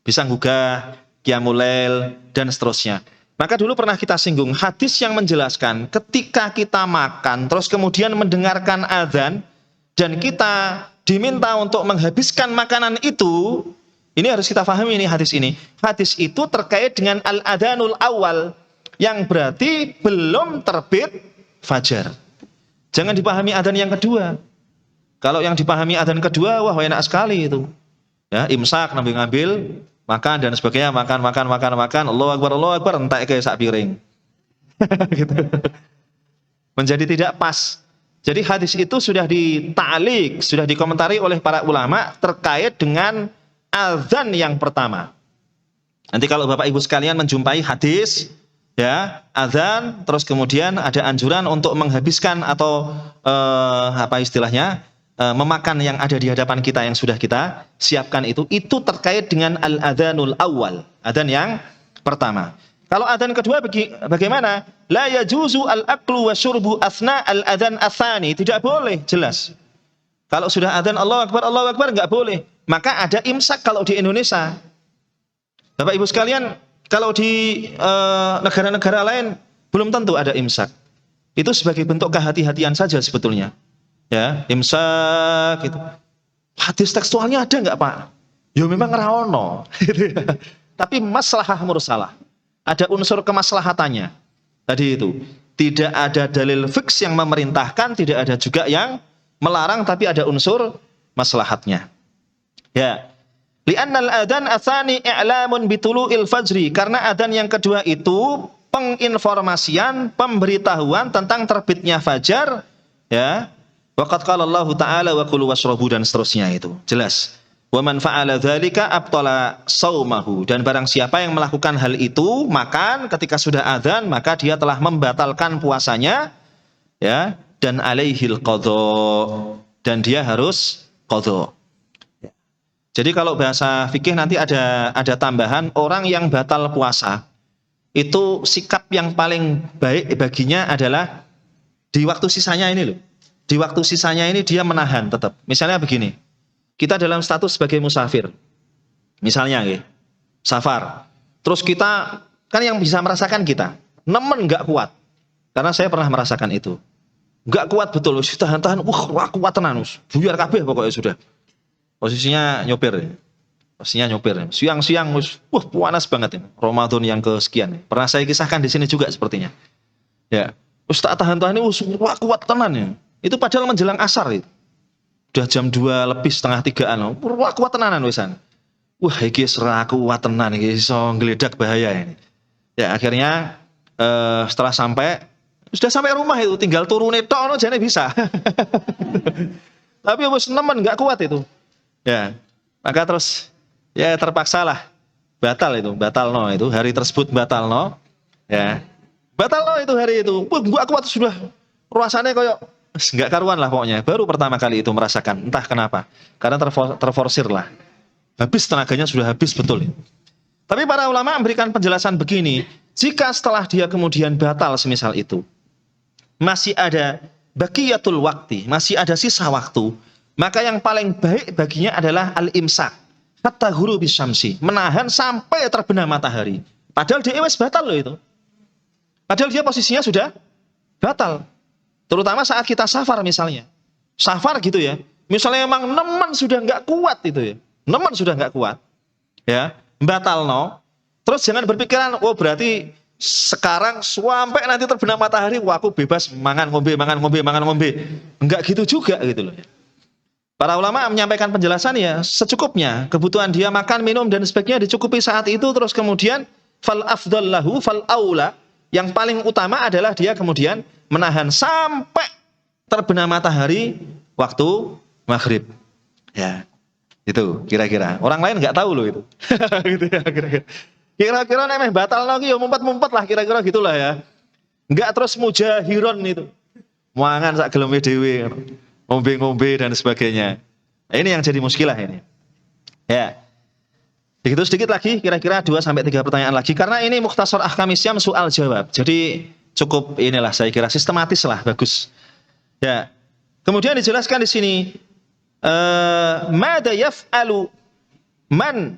Bisa gugah, qiyamul lail dan seterusnya. Maka dulu pernah kita singgung hadis yang menjelaskan ketika kita makan terus kemudian mendengarkan adzan dan kita diminta untuk menghabiskan makanan itu. Ini harus kita pahami ini hadis ini. Hadis itu terkait dengan al-adzanul awal yang berarti belum terbit fajar. Jangan dipahami adzan yang kedua. Kalau yang dipahami adzan kedua, wah enak sekali itu. Ya, imsak ngambil makan dan sebagainya, makan. Allahu Akbar, entek kayak sak piring. Gitu. Menjadi tidak pas. Jadi hadis itu sudah dita'liq, sudah dikomentari oleh para ulama terkait dengan azan yang pertama. Nanti kalau Bapak Ibu sekalian menjumpai hadis ya azan terus kemudian ada anjuran untuk menghabiskan atau memakan yang ada di hadapan kita yang sudah kita siapkan itu terkait dengan al-adzanul awal, adzan yang pertama. Kalau adzan kedua bagaimana? La yajuzu al-aklu wa syurbu athna al-adzan ats-tsani, tidak boleh, jelas. Kalau sudah adzan Allahu Akbar enggak boleh. Maka ada imsak kalau di Indonesia. Bapak Ibu sekalian, kalau di negara-negara lain belum tentu ada imsak. Itu sebagai bentuk kehati-hatian saja sebetulnya. Ya, imsak gitu. Hadis tekstualnya ada nggak Pak? Ya memang rawono. Tapi maslahah mursalah. Ada unsur kemaslahatannya. Tadi itu. Tidak ada dalil fiks yang memerintahkan, tidak ada juga yang melarang, tapi ada unsur maslahatnya. Ya. Li'annal adhan atsani i'lamun bitulu'il fajri. Karena adhan yang kedua itu penginformasian, pemberitahuan tentang terbitnya fajar, ya. Waqad qala Allah Ta'ala wa kulu washrabu dan seterusnya itu. Jelas. Wa man fa'ala dzalika abtala shaumahu, dan barang siapa yang melakukan hal itu, makan ketika sudah adzan, maka dia telah membatalkan puasanya, ya, dan alaihil qadha, dan dia harus qadha. Jadi kalau bahasa fikih nanti ada tambahan, orang yang batal puasa itu sikap yang paling baik baginya adalah di waktu sisanya ini loh. Di waktu sisanya ini dia menahan tetap. Misalnya begini. Kita dalam status sebagai musafir. Misalnya safar. Terus kita kan yang bisa merasakan kita, nemen enggak kuat. Karena saya pernah merasakan itu. Enggak kuat betul, tahan-tahan, wah kuat tenan, buyar kabeh pokoknya sudah. Posisinya nyopir. Siang-siang panas banget ini. Ramadan yang kesekian. Pernah saya kisahkan di sini juga sepertinya. Ya. Terus tak tahan-tahan ini kuat tenan ya. Itu padahal menjelang asar itu. Udah jam 2 lebih setengah 3-an. Kuat tenanan wisan. Wah, iki serah kuat tenan iki iso nggeledak bahaya ini. Ya, akhirnya setelah sudah sampai rumah itu, tinggal turune tok jane bisa. Tapi wis nemen enggak kuat itu. Ya, maka terus ya terpaksalah batal itu hari tersebut batalno, ya batalno itu hari itu, enggak kuat sudah rasanya kayak enggak karuan lah pokoknya. Baru pertama kali itu merasakan, entah kenapa, karena terforsir lah, habis tenaganya sudah habis betul. Tapi para ulama memberikan penjelasan begini, jika setelah dia kemudian batal semisal itu, masih ada baqiyatul waqti, masih ada sisa waktu, maka yang paling baik baginya adalah al-imsak hatta ghurubis syamsi, menahan sampai terbenam matahari. Padahal dia wis batal loh itu. Padahal dia posisinya sudah batal. Terutama saat kita safar misalnya. Safar gitu ya. Misalnya memang nemen sudah enggak kuat itu ya. Nemen sudah enggak kuat. Ya, batal no. Terus jangan berpikiran, oh berarti sekarang sampai nanti terbenam matahari, wah aku bebas mangan ngombe. Enggak gitu juga gitu loh. Para ulama menyampaikan penjelasan ya secukupnya, kebutuhan dia makan, minum dan sebagainya dicukupi saat itu, terus kemudian fal afdal lahu fal aula, yang paling utama adalah dia kemudian menahan sampai terbenam matahari waktu maghrib. Ya. Itu kira-kira. Orang lain enggak tahu loh itu. Gitu ya kira-kira. Kira-kira nek batal lagi ya mumpet-mumpet lah kira-kira gitulah ya. Enggak terus mujahiron itu. Mangan sak geleme dhewe. Ngombe-ngombe dan sebagainya. Nah, ini yang jadi muskilah ini. Ya. Begitu sedikit lagi, kira-kira 2-3 pertanyaan lagi. Karena ini Mukhtasar Ahkamis Syam soal jawab. Jadi cukup inilah saya kira sistematis lah, bagus. Ya. Kemudian dijelaskan di sini, mada yaf'alu man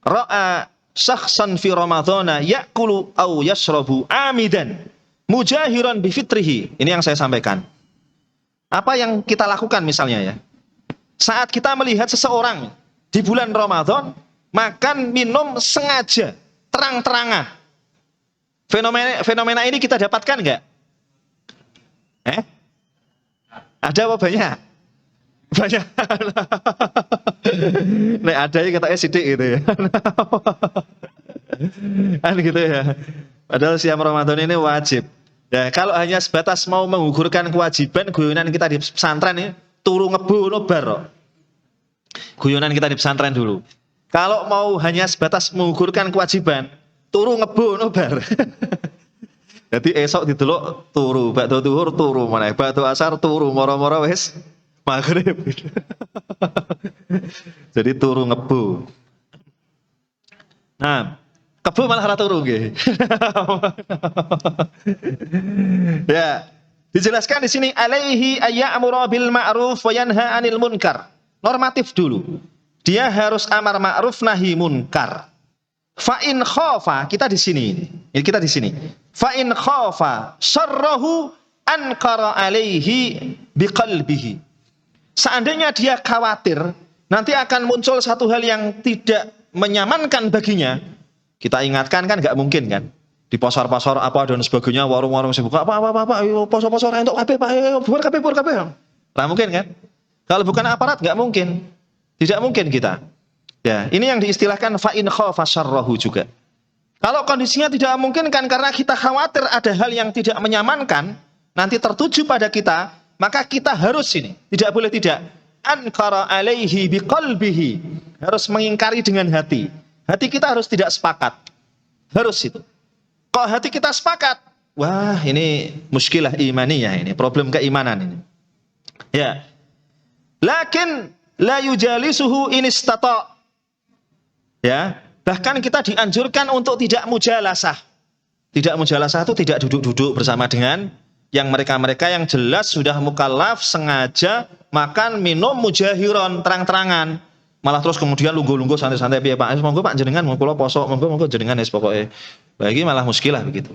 ra'a syakhsan fi ramadhana ya'kulu aw yashrabu amidan mujahiran bi fitrihi. Ini yang saya sampaikan. Apa yang kita lakukan misalnya ya, saat kita melihat seseorang di bulan Ramadan makan minum sengaja terang-terangan, fenomena ini kita dapatkan nggak? Ada apa banyak? Banyak. Nek ada ya katanya sidik gitu ya. Kan gitu ya. Padahal siam Ramadan ini wajib. Ya, kalau hanya sebatas mau menggugurkan kewajiban, guyonan kita di pesantren ini turu ngebu nobar. Guyonan kita di pesantren dulu. Kalau mau hanya sebatas menggugurkan kewajiban, turu ngebu nobar. Jadi esok didelok turu, bakdo zuhur turu maneh, bakdo asar turu, moro-moro wis maghrib. Jadi turu ngebu. Nah, kebo malah ora turu nggih. Ya, dijelaskan di sini alaihi ayya'muru bil ma'ruf wa yanha 'anil munkar. Normatif dulu. Dia harus amar ma'ruf nahi munkar. Fa in khafa, kita di sini. Fa in khafa syarrahu ankara alaihi biqalbihi. Seandainya dia khawatir nanti akan muncul satu hal yang tidak menyamankan baginya, kita ingatkan kan nggak mungkin kan. Di pasar-pasar apa dan sebagainya, warung-warung sibuk apa, ayo pasar-pasar entuk kabeh Pak, ayo bubar kabeh. Lah mungkin kan? Kalau bukan aparat nggak mungkin. Tidak mungkin kita. Ya, ini yang diistilahkan fa in khafa syarrahu juga. Kalau kondisinya tidak mungkin kan karena kita khawatir ada hal yang tidak menyamankan nanti tertuju pada kita, maka kita harus ini, tidak boleh tidak. Ankara alaihi biqalbihi. Harus mengingkari dengan hati. Hati kita harus tidak sepakat. Harus itu. Kalau hati kita sepakat, wah ini muskilah imaniyah ini, problem keimanan ini. Ya. Lakin la yujalisuhu in istata'. Ya. Bahkan kita dianjurkan untuk tidak mujalasah. Tidak mujalasah itu tidak duduk-duduk bersama dengan yang mereka-mereka yang jelas sudah mukallaf, sengaja makan, minum, mujahiron, terang-terangan. Malah terus kemudian lungguh-lungguh santai-santai, piye Pak, monggo Pak jenengan, monggo poso, monggo jenengan wis pokoke. Bagi malah muskilah begitu.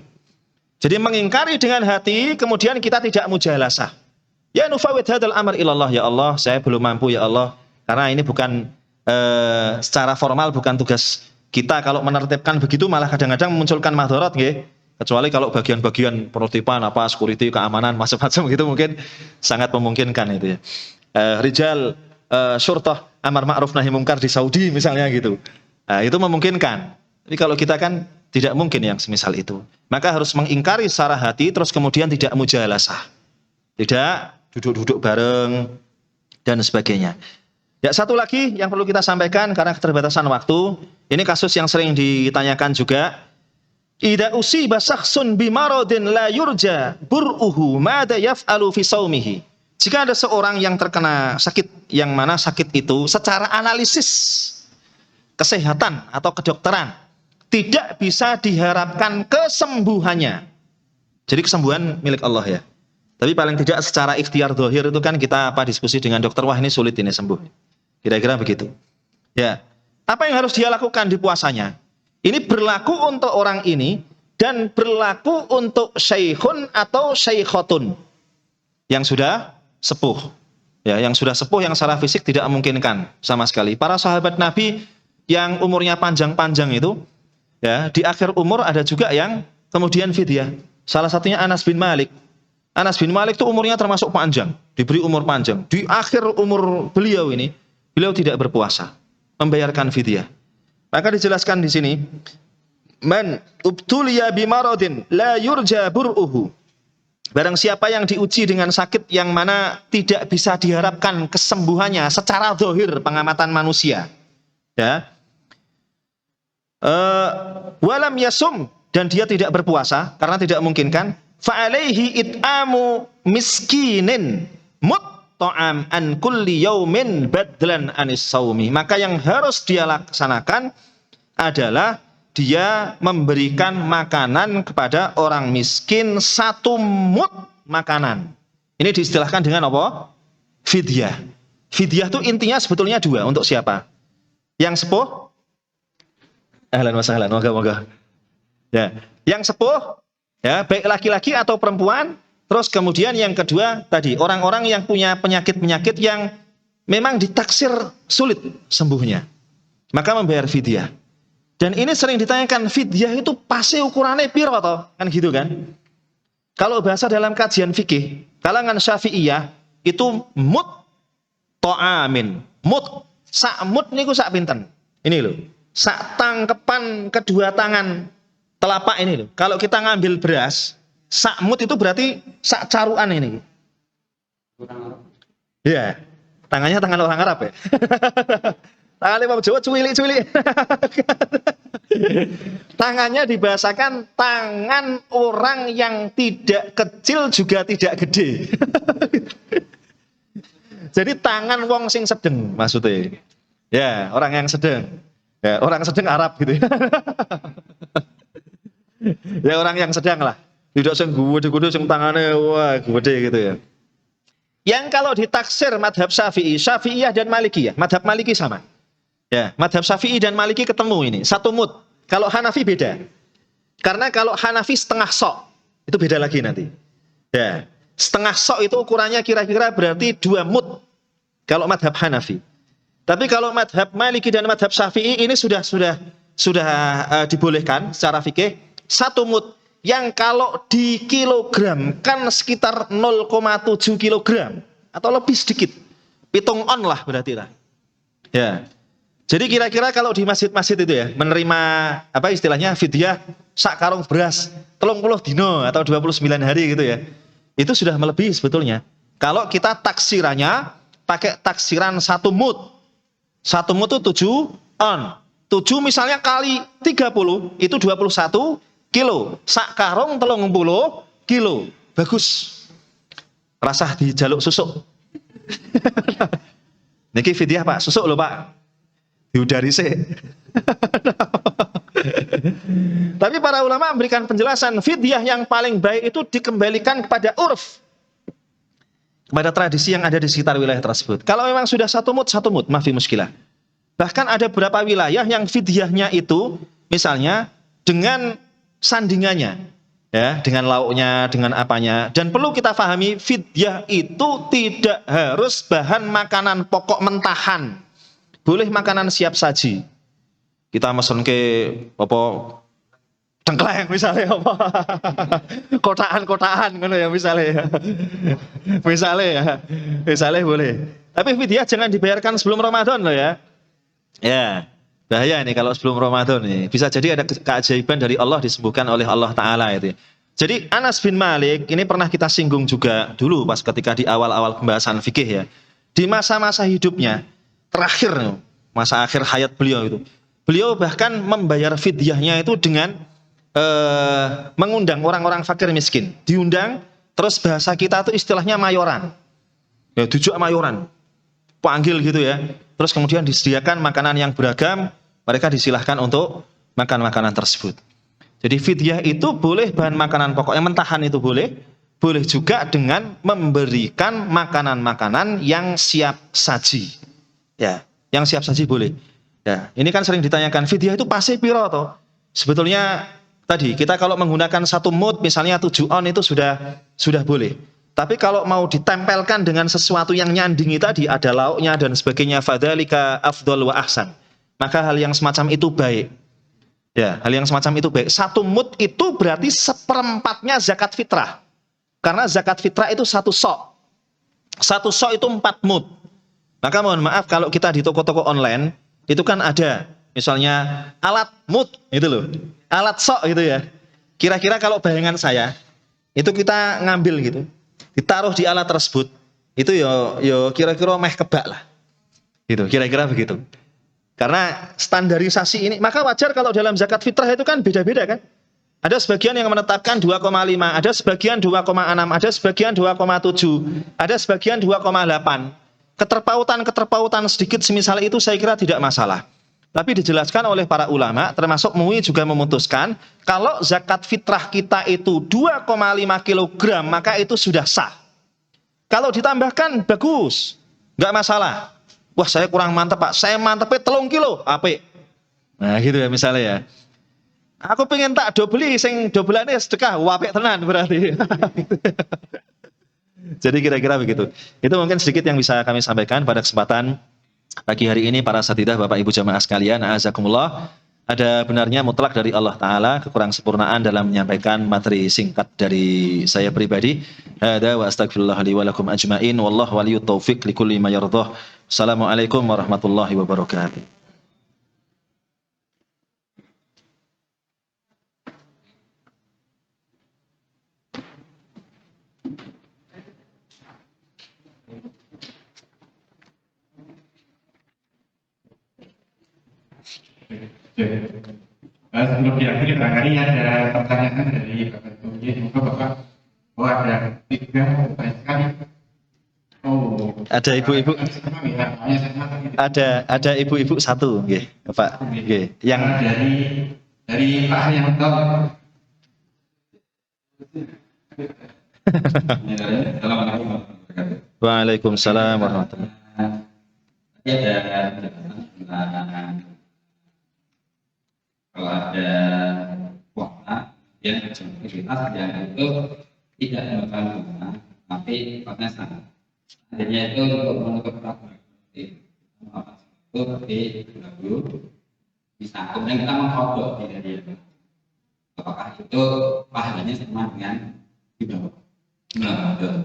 Jadi mengingkari dengan hati, kemudian kita tidak mujalasah. Ya nufawwid hadzal amr ilallah, ya Allah, saya belum mampu ya Allah, karena ini bukan secara formal bukan tugas kita. Kalau menertibkan begitu malah kadang-kadang memunculkan madharat nggih. Kecuali kalau bagian-bagian penertiban apa security, keamanan macam-macam gitu mungkin sangat memungkinkan itu ya. Rijal syurtah amar ma'ruf nahi mungkar di Saudi misalnya gitu. Itu memungkinkan. Tapi kalau kita kan tidak mungkin yang semisal itu. Maka harus mengingkari secara hati terus kemudian tidak mujalasah. Tidak duduk-duduk bareng dan sebagainya. Ya, satu lagi yang perlu kita sampaikan karena keterbatasan waktu, ini kasus yang sering ditanyakan juga. Idza usiba shakhsun bimaradin la yurja bur'uhu madza yaf'alu fi shaumihi. Jika ada seorang yang terkena sakit yang mana sakit itu secara analisis kesehatan atau kedokteran tidak bisa diharapkan kesembuhannya. Jadi kesembuhan milik Allah ya. Tapi paling tidak secara ikhtiar zahir itu kan kita diskusi dengan dokter, wah ini sulit ini sembuh. Kira-kira begitu. Ya. Apa yang harus dia lakukan di puasanya? Ini berlaku untuk orang ini dan berlaku untuk syekhun atau syekhotun yang sudah sepuh. Ya, yang sudah sepuh yang secara fisik tidak memungkinkan sama sekali. Para sahabat Nabi yang umurnya panjang-panjang itu, ya, di akhir umur ada juga yang kemudian fidyah. Salah satunya Anas bin Malik. Anas bin Malik itu umurnya termasuk panjang, diberi umur panjang. Di akhir umur beliau ini, beliau tidak berpuasa, membayarkan fidyah. Maka dijelaskan di sini, man ubtuliya bimaradin la yurja bur'uhu. Barang siapa yang diuji dengan sakit yang mana tidak bisa diharapkan kesembuhannya secara zahir pengamatan manusia. Ya. Walam yasum, dan dia tidak berpuasa karena tidak memungkinkan, fa'alaihi it'amu miskinin mutta'am an kulli yaumin badlan anis saumi. Maka yang harus dia laksanakan adalah dia memberikan makanan kepada orang miskin satu mud makanan. Ini diistilahkan dengan apa? Fidyah. Fidyah itu intinya sebetulnya dua. Untuk siapa? Yang sepuh? Ahlan wa sahlan, moga-moga. Ya, yang sepuh, ya, baik laki-laki atau perempuan. Terus kemudian yang kedua tadi, orang-orang yang punya penyakit-penyakit yang memang ditaksir sulit sembuhnya. Maka membayar fidyah. Dan ini sering ditanyakan, fidyah itu pasti ukurannya piro toh? Kan gitu kan? Kalau bahasa dalam kajian fikih, kalangan Syafi'iyah itu mud ta'amin. Mud, sak mud niku sak pinten. Ini loh. Sak tangkepan kedua tangan telapak ini loh. Kalau kita ngambil beras, sak mud itu berarti sak caruan ini. Iya. Tangannya tangan orang Arab ya. Tangan Imam Jawa cuili-cuili. Tangannya dibahasakan tangan orang yang tidak kecil juga tidak gede. Jadi tangan wong sing sedeng maksudnya. Ya, orang yang sedang. Ya, orang sedang Arab gitu. Ya, orang yang sedang lah. Tidak sing gede-gede sing tangannya wah gede gitu ya. Yang kalau ditaksir madhab Syafi'i, Syafi'iyah dan Malikiyah, madhab Maliki sama. Ya, madhab Syafi'i dan Maliki ketemu ini, satu mud. Kalau Hanafi beda. Karena kalau Hanafi setengah sok, itu beda lagi nanti. Ya. Setengah sok itu ukurannya kira-kira berarti 2 mud kalau madhab Hanafi. Tapi kalau madhab Maliki dan madhab Syafi'i ini sudah dibolehkan secara fikih 1 mud yang kalau dikilogramkan sekitar 0,7 kilogram atau lebih sedikit. Pitung on lah berarti lah. Ya. Jadi kira-kira kalau di masjid-masjid itu ya menerima apa istilahnya fidyah sak karung beras 30 dino atau 29 hari gitu ya. Itu sudah melebihi sebetulnya. Kalau kita taksirannya pakai taksiran 1 mud. 1 mud itu 7 on. 7 misalnya kali 30 itu 21 kilo. Sak karung 30 kilo. Bagus. Rasah dijaluk susuk. Niki fidyah Pak, susuk loh Pak. Diudari sih. Tapi para ulama memberikan penjelasan fidyah yang paling baik itu dikembalikan kepada urf, kepada tradisi yang ada di sekitar wilayah tersebut. Kalau memang sudah 1 mud, mafi muskilah. Bahkan ada beberapa wilayah yang fidyahnya itu misalnya dengan sandingannya, ya, dengan lauknya, dengan apanya. Dan perlu kita pahami fidyah itu tidak harus bahan makanan pokok mentahan. Boleh makanan siap saji. Kita mesen ke apa cengkleng misalnya apa kotaan ngono ya misalnya. Misalnya boleh. Tapi fidyah jangan dibayarkan sebelum Ramadan loh ya. Ya, bahaya nih kalau sebelum Ramadan nih. Bisa jadi ada keajaiban dari Allah disembuhkan oleh Allah Ta'ala itu. Jadi Anas bin Malik ini pernah kita singgung juga dulu pas ketika di awal-awal pembahasan fikih ya. Di masa-masa hidupnya terakhir masa akhir hayat beliau itu. Beliau bahkan membayar fidyahnya itu dengan mengundang orang-orang fakir miskin. Diundang, terus bahasa kita itu istilahnya mayoran. Ya, tujuh mayoran. Panggil gitu ya. Terus kemudian disediakan makanan yang beragam, mereka disilahkan untuk makan makanan tersebut. Jadi fidyah itu boleh bahan makanan pokok yang mentahan itu boleh juga dengan memberikan makanan-makanan yang siap saji. Ya, yang siap saji boleh. Ya, ini kan sering ditanyakan fidyah itu pasti piro toh? Sebetulnya tadi kita kalau menggunakan 1 mud misalnya 7 on itu sudah boleh. Tapi kalau mau ditempelkan dengan sesuatu yang nyandingi tadi ada lauknya dan sebagainya fadzalika afdhal wa ahsan. Maka hal yang semacam itu baik. Ya, hal yang semacam itu baik. 1 mud itu berarti 1/4-nya zakat fitrah. Karena zakat fitrah itu 1 sok. 1 sok itu 4 mud. Maka mohon maaf kalau kita di toko-toko online itu kan ada misalnya alat mud itu loh. Alat sok gitu ya. Kira-kira kalau bayangan saya itu kita ngambil gitu, ditaruh di alat tersebut, itu yo kira-kira meh kebak lah. Gitu, kira-kira begitu. Karena standarisasi ini, maka wajar kalau dalam zakat fitrah itu kan beda-beda kan. Ada sebagian yang menetapkan 2,5, ada sebagian 2,6, ada sebagian 2,7, ada sebagian 2,8. Keterpautan sedikit semisal itu saya kira tidak masalah. Tapi dijelaskan oleh para ulama, termasuk MUI juga memutuskan, kalau zakat fitrah kita itu 2,5 kilogram, maka itu sudah sah. Kalau ditambahkan, bagus, nggak masalah. Wah saya kurang mantep Pak, saya mantepnya 3 kilo, apik. Nah gitu ya misalnya ya. Aku pengen tak dobeli, sing dobelannya sedekah, apik tenan berarti. Jadi kira-kira begitu. Itu mungkin sedikit yang bisa kami sampaikan pada kesempatan pagi hari ini para satidah Bapak Ibu jamaah sekalian, a'azakumullah. Ada benarnya mutlak dari Allah Ta'ala, kekurang sempurnaan dalam menyampaikan materi singkat dari saya pribadi. Hada wa astagfirullah li wa lakum ajmain, wallahu waliyut taufiq likulli ma yardhah. Assalamualaikum warahmatullahi wabarakatuh. Sebelum diakhiri barangkali ada pertanyaan dari Bapak Ibu. Semoga Bapak ada 3 banyak sekali. Oh, ada ibu-ibu. Ada ibu-ibu 1, nggih, Bapak. Nggih, yang dari Pak Haryanto. Waalaikumsalam warahmatullahi wabarakatuh. Ada kalau ada puasa yang aktivitas yang itu tidak makan bunga tapi sifatnya sama. Seandainya itu untuk menutup ragu itu dulu bisa. Kemudian kita mengkodok tidak dia. Apakah itu pahalanya sama dengan di bawah?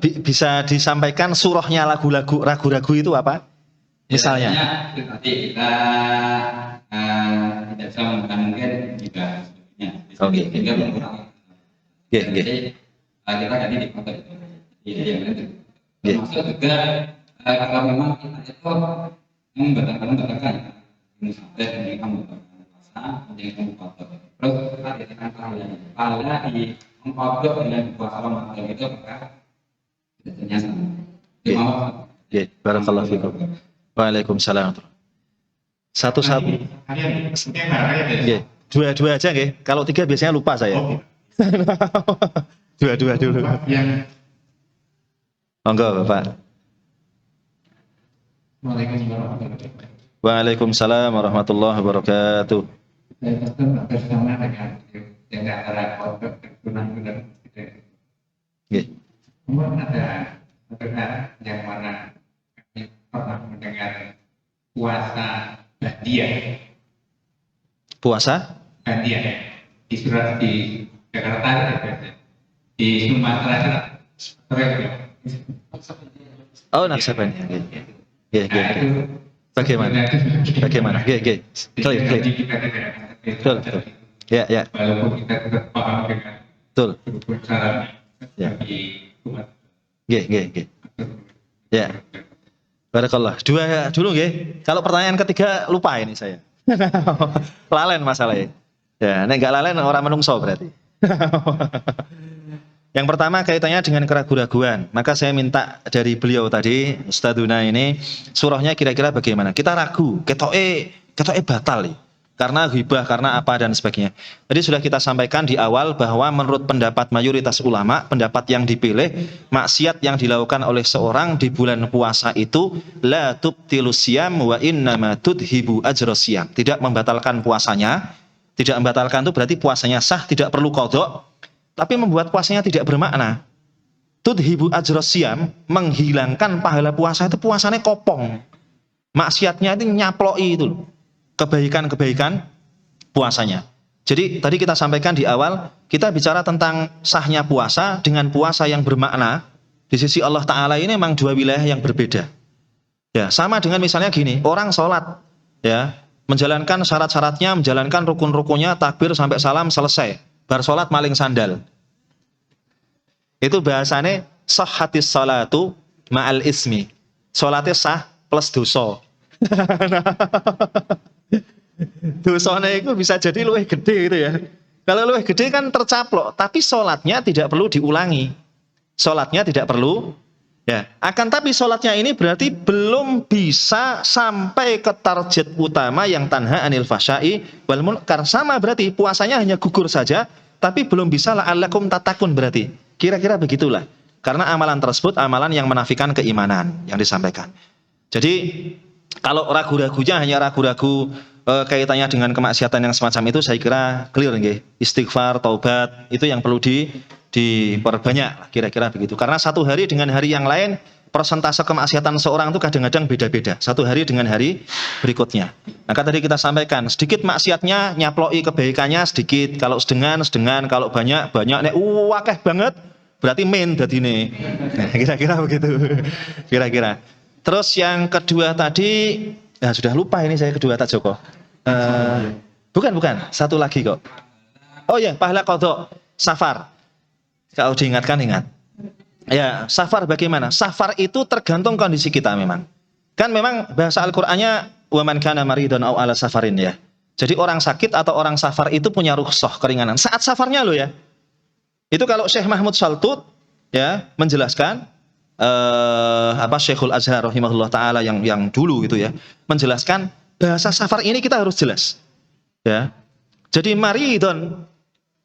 Bisa disampaikan surahnya lagu-lagu ragu-ragu itu apa? Misalnya. Itu tadi kita tidak bisa menggunakan mungkin juga sebagainya. Oke. Sehingga mengurangi. Jadi kita ganti di foto itu. Jadi yang itu. Termasuk juga kalau memang kita itu membatalkan misalnya ini kamu puasa, ini kamu foto. Terus kita dikatakan pahala di mengfoto dengan puasa Ramadan itu maka biasanya sama. Oke, barakallahu fikum. Waalaikumsalam. Satu-satu. Oke, dua-dua aja nggih. Kalau tiga biasanya lupa saya. Dua-dua dulu. Yang Monggo, Bapak. Waalaikumsalam warahmatullahi wabarakatuh. saya tetap bersama dengan yang antara kodok dan undang-undang presiden. Nggih. Kemudian ada yang mana kami pernah mendengar puasa Bandia. Puasa? Bandia di surat di Jakarta, di Sumatera Selatan. Oh, Naksabandia. Nggih. Nggih, nggih. Itu Bagaimana? Bagaimana? Nggih, nggih. Clear, clear. Betul, betul. Ya, ya. Walaupun kita tetap paham dengan Betul. rukun syarat Ya. bagi umat. Nggih, nggih, nggih. Ya. Barakallah. Dua dulu nggih. Kalau pertanyaan ketiga lupa ini saya. Lalen masalahnya. Ya, nek enggak lalen orang menungso berarti. Yang pertama kaitannya dengan keraguan-raguan. Maka saya minta dari beliau tadi, Ustadzuna ini, surahnya kira-kira bagaimana? Kita ragu, ketoke batal nih. Karena ghibah, karena apa dan sebagainya. Tadi sudah kita sampaikan di awal bahwa menurut pendapat mayoritas ulama, pendapat yang dipilih, maksiat yang dilakukan oleh seorang di bulan puasa itu la tubtilus siyam wa innama tudhibu ajros siyam. Tidak membatalkan puasanya. Tidak membatalkan itu berarti puasanya sah, tidak perlu qadha, tapi membuat puasanya tidak bermakna. Tudhibu ajros siyam, menghilangkan pahala puasa itu puasanya kopong. Maksiatnya itu nyaploi itu loh. Kebaikan-kebaikan puasanya. Jadi tadi kita sampaikan di awal, kita bicara tentang sahnya puasa dengan puasa yang bermakna. Di sisi Allah Ta'ala ini memang dua wilayah yang berbeda. Ya, sama dengan misalnya gini, orang sholat, ya, menjalankan syarat-syaratnya, menjalankan rukun-rukunnya, takbir sampai salam selesai. Bar sholat maling sandal. Itu bahasanya sahhatis salatu ma'al ismi. Sholatnya sah plus dosa. Dosanya itu bisa jadi luwih gede gitu ya. Kalau luwih gede kan tercaplok, tapi sholatnya tidak perlu diulangi. Sholatnya tidak perlu, ya. Akan tapi sholatnya ini berarti belum bisa sampai ke target utama yang tanha anil fahsya'i wal munkar. Sama berarti puasanya hanya gugur saja, tapi belum bisa la'allakum tatakun berarti. Kira-kira begitulah. Karena amalan tersebut amalan yang menafikan keimanan yang disampaikan. Jadi kalau ragu-ragunya hanya ragu-ragu kaitannya dengan kemaksiatan yang semacam itu, saya kira clear nggih. Istighfar, taubat itu yang perlu diperbanyak, kira-kira begitu. Karena satu hari dengan hari yang lain, persentase kemaksiatan seorang itu kadang-kadang beda-beda. Satu hari dengan hari berikutnya. Maka tadi kita sampaikan, sedikit maksiatnya nyaploi kebaikannya sedikit. Kalau sedengan, kalau banyak. Nek wakeh banget, berarti main dadine. Nah, kira-kira begitu. Kira-kira. Terus yang kedua tadi, nah sudah lupa ini saya kedua tak Joko. Bukan, satu lagi kok. Oh ya, pahala qadha safar. Kalau diingatkan ingat. Ya, safar bagaimana? Safar itu tergantung kondisi kita memang. Kan memang bahasa Al-Qur'annya wa man kana maridan aw ala safarin ya. Jadi orang sakit atau orang safar itu punya rukhsah keringanan. Saat safarnya loh ya. Itu kalau Syekh Mahmud Saltut ya menjelaskan Syekhul Azhar rahimahullah taala yang dulu itu ya menjelaskan bahasa safar ini kita harus jelas ya. Jadi maridon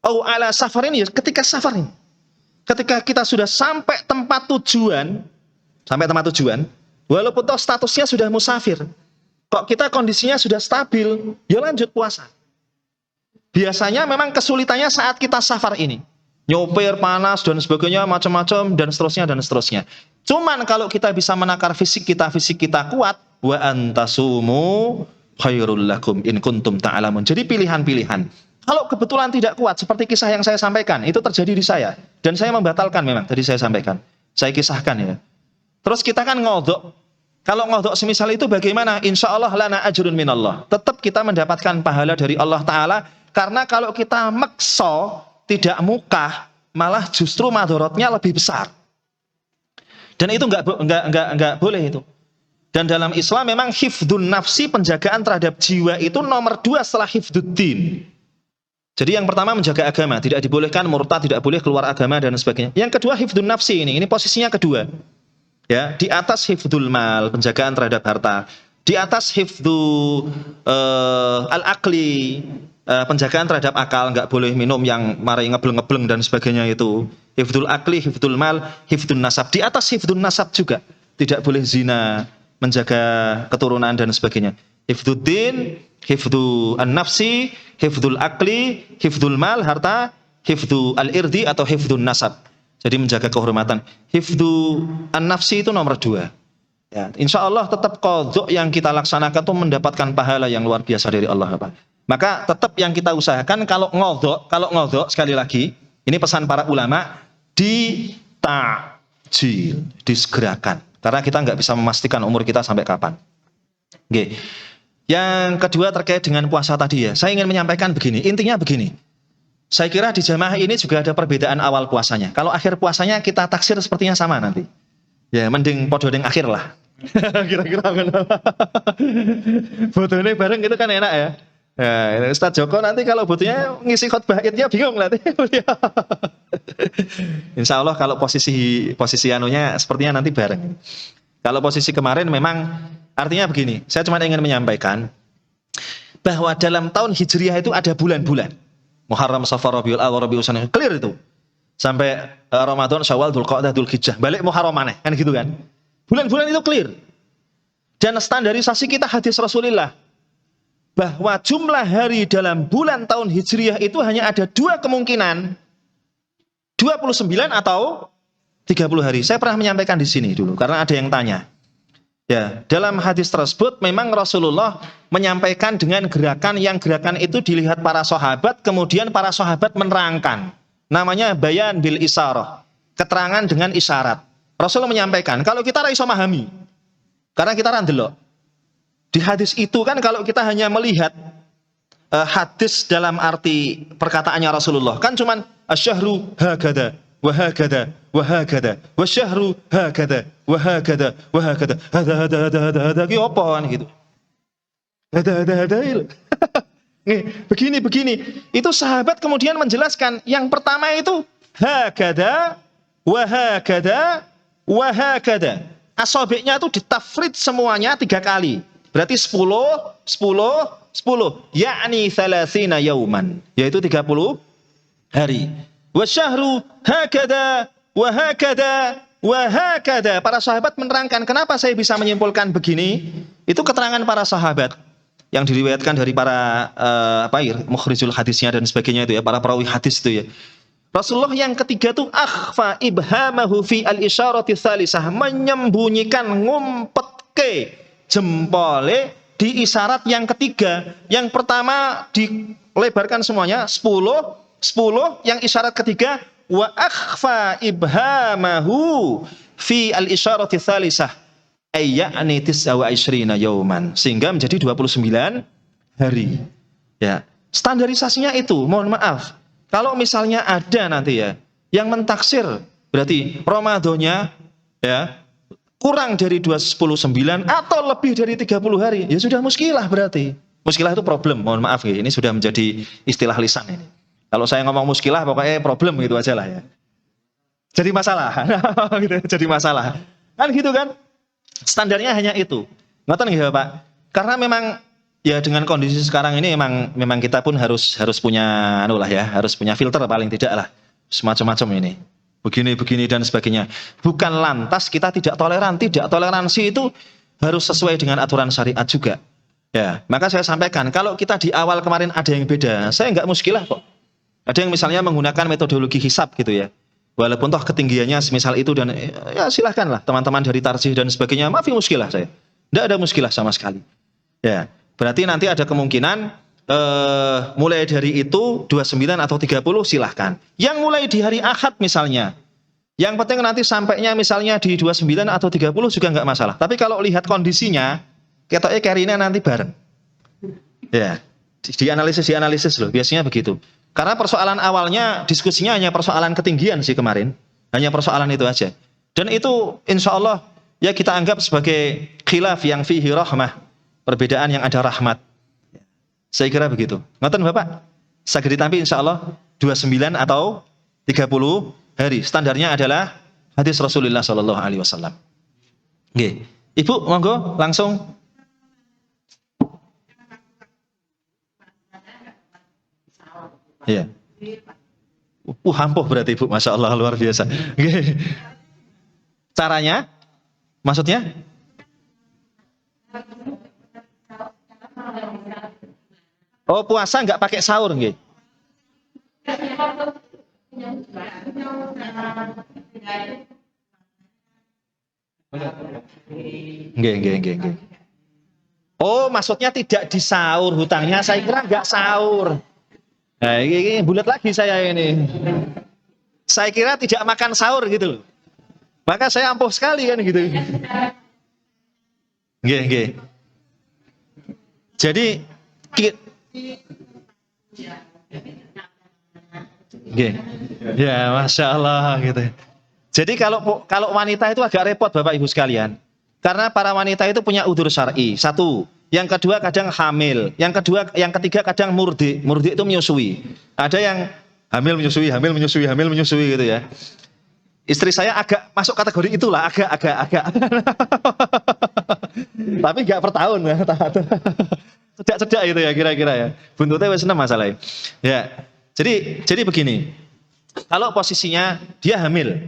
au ala safarin ya ketika safar ini, ketika kita sudah sampai tempat tujuan walaupun toh statusnya sudah musafir, kok kita kondisinya sudah stabil, ya lanjut puasa. Biasanya memang kesulitannya saat kita safar ini. nyopir panas dan sebagainya, macam-macam dan seterusnya. Cuman kalau kita bisa menakar fisik kita kuat, wa antasumu khairul lakum in kuntum ta'lamun. Jadi pilihan-pilihan. Kalau kebetulan tidak kuat, seperti kisah yang saya sampaikan, itu terjadi di saya. Dan saya membatalkan memang, tadi saya sampaikan. Saya kisahkan ya. Terus kita kan ngodok. Kalau ngodok semisal itu bagaimana? Insya Allah lana ajrun minallah. Tetap kita mendapatkan pahala dari Allah Ta'ala. Karena kalau kita makso, tidak mukah, malah justru madorotnya lebih besar. Dan itu enggak boleh itu. Dan dalam Islam memang hifdun nafsi, penjagaan terhadap jiwa itu nomor 2 setelah hifduddin. Jadi yang pertama menjaga agama, tidak dibolehkan murtad, tidak boleh keluar agama dan sebagainya. Yang kedua hifdun nafsi ini posisinya kedua. Ya, di atas hifdul mal, penjagaan terhadap harta. Di atas hifdu al-aqli, penjagaan terhadap akal, nggak boleh minum yang mari ngebleng-ngebleng dan sebagainya itu. Hifdul aqli, hifdul mal, hifdun nasab. Di atas hifdun nasab juga, tidak boleh zina, menjaga keturunan dan sebagainya. Hifduddin, hifdu an-nafsi, hifdul aqli, hifdul mal, harta, hifdu al-irdi atau hifdun nasab. Jadi menjaga kehormatan. Hifdu an-nafsi itu nomor 2. Ya, insya Allah tetap qadha yang kita laksanakan itu mendapatkan pahala yang luar biasa dari Allah. Maka tetap yang kita usahakan kalau ngodok sekali lagi, ini pesan para ulama, ditakjil, disegerakan. Karena kita nggak bisa memastikan umur kita sampai kapan. Oke. Yang kedua terkait dengan puasa tadi ya, saya ingin menyampaikan begini, intinya begini. Saya kira di jamaah ini juga ada perbedaan awal puasanya. Kalau akhir puasanya kita taksir sepertinya sama nanti. Ya, mending podo deng akhir lah. Kira-kira butuhnya bareng itu kan enak ya. Ya, Ustaz Joko nanti kalau butuhnya ngisi khutbah idnya bingung lah. Insya Allah kalau posisi anunya sepertinya nanti bareng. Kalau posisi kemarin memang artinya begini, saya cuma ingin menyampaikan bahwa dalam tahun Hijriah itu ada bulan-bulan. Muharram, Safar, Rabiul Awal, Rabiul Tsani, clear itu. Sampai Ramadan, Syawal, Dzulqa'dah, Dzulhijjah, balik Muharram maneh, kan gitu kan. Bulan-bulan itu clear. Dan standarisasi kita hadis Rasulullah bahwa jumlah hari dalam bulan tahun Hijriah itu hanya ada 2 kemungkinan. 29 atau 30 hari. Saya pernah menyampaikan di sini dulu karena ada yang tanya. Ya, dalam hadis tersebut memang Rasulullah menyampaikan dengan gerakan itu dilihat para sahabat, kemudian para sahabat menerangkan. Namanya bayan bil isyarah, keterangan dengan isyarat. Rasulullah menyampaikan, kalau kita ra iso memahami, karena kita ra ndelok. Di hadis itu kan kalau kita hanya melihat hadis dalam arti perkataannya Rasulullah, kan cuman asyhru hakada wa hakada wa hakada wa syahru hakada wa hakada wa hakada hada ki apa kan gitu. Hada begini itu sahabat kemudian menjelaskan yang pertama itu hakada wa hakada wa hakada, asobeknya itu ditafrid semuanya 3 kali, berarti 10 yakni 30 yauman, yaitu 30 hari. Wa syahru hakada wa hakada wa hakada. Para sahabat menerangkan kenapa saya bisa menyimpulkan begini. Itu keterangan para sahabat yang diriwayatkan dari para mukhrijul hadisnya dan sebagainya itu ya, para perawi hadis itu ya. Rasulullah yang ketiga itu akhfa ibhamahu fi al-isyarati tsalisah, menyembunyikan ngumpetke jempole di isyarat yang ketiga. Yang pertama dilebarkan semuanya 10, yang isyarat ketiga wa akhfa ibhamahu fi al-isyarati tsalisah ayyani 29 yauman, sehingga menjadi 29 hari. Ya, standarisasinya itu, mohon maaf. Kalau misalnya ada nanti ya yang mentaksir berarti Ramadannya ya kurang dari 29 atau lebih dari 30 hari, ya sudah muskilah berarti. Muskilah itu problem, mohon maaf ya, ini sudah menjadi istilah lisan ini. Kalau saya ngomong muskilah pokoknya problem gitu aja lah ya. Jadi masalah. Jadi masalah. Kan gitu kan? Standarnya hanya itu. Ngoten nggih Pak? Karena memang ya dengan kondisi sekarang ini memang kita pun harus punya harus punya filter paling tidak lah. Semacam-macam ini. Begini dan sebagainya. Bukan lantas kita tidak toleransi itu harus sesuai dengan aturan syariat juga. Ya, maka saya sampaikan kalau kita di awal kemarin ada yang beda, saya enggak muskilah kok. Ada yang misalnya menggunakan metodologi hisab gitu ya. Walaupun toh ketinggiannya semisal itu dan ya silahkanlah teman-teman dari tarjih dan sebagainya. Maafi muskilah saya. Tidak ada muskilah sama sekali. Ya, berarti nanti ada kemungkinan mulai dari itu 29 atau 30 silahkan. Yang mulai di hari Ahad misalnya. Yang penting nanti sampainya misalnya di 29 atau 30 juga nggak masalah. Tapi kalau lihat kondisinya, ketoknya carry-nya nanti bareng. Ya, dianalisis loh, biasanya begitu. Karena persoalan awalnya diskusinya hanya persoalan ketinggian sih kemarin, hanya persoalan itu aja. Dan itu insya Allah ya kita anggap sebagai khilaf yang fihi rahmah, perbedaan yang ada rahmat. Saya kira begitu. Ngoten Bapak, saged ditampi insya Allah 29 atau 30 hari. Standarnya adalah hadis Rasulullah Shallallahu Alaihi Wasallam. Oke, Ibu monggo langsung. Iya. Ampuh berarti Ibu, Masya Allah luar biasa. Caranya? Maksudnya? Oh puasa nggak pakai sahur nggih? Nggih. Oh maksudnya tidak disaur hutangnya, saya kira nggak sahur. Nah, ini bulat lagi saya ini. Saya kira tidak makan sahur gitu loh. Maka saya ampuh sekali kan gitu. Nggih. Jadi nggih. Ya, Masya Allah gitu. Jadi kalau wanita itu agak repot Bapak Ibu sekalian. Karena para wanita itu punya udzur syar'i. Satu. Yang kedua kadang hamil. Yang ketiga kadang murdi. Murdi itu menyusui. Ada yang hamil menyusui gitu ya. Istri saya agak masuk kategori itulah, agak. Tapi enggak per tahun ya. Cedak gitu ya kira-kira ya. Buntutnya wis 6 masalahnya. Ya. Jadi begini. Kalau posisinya dia hamil.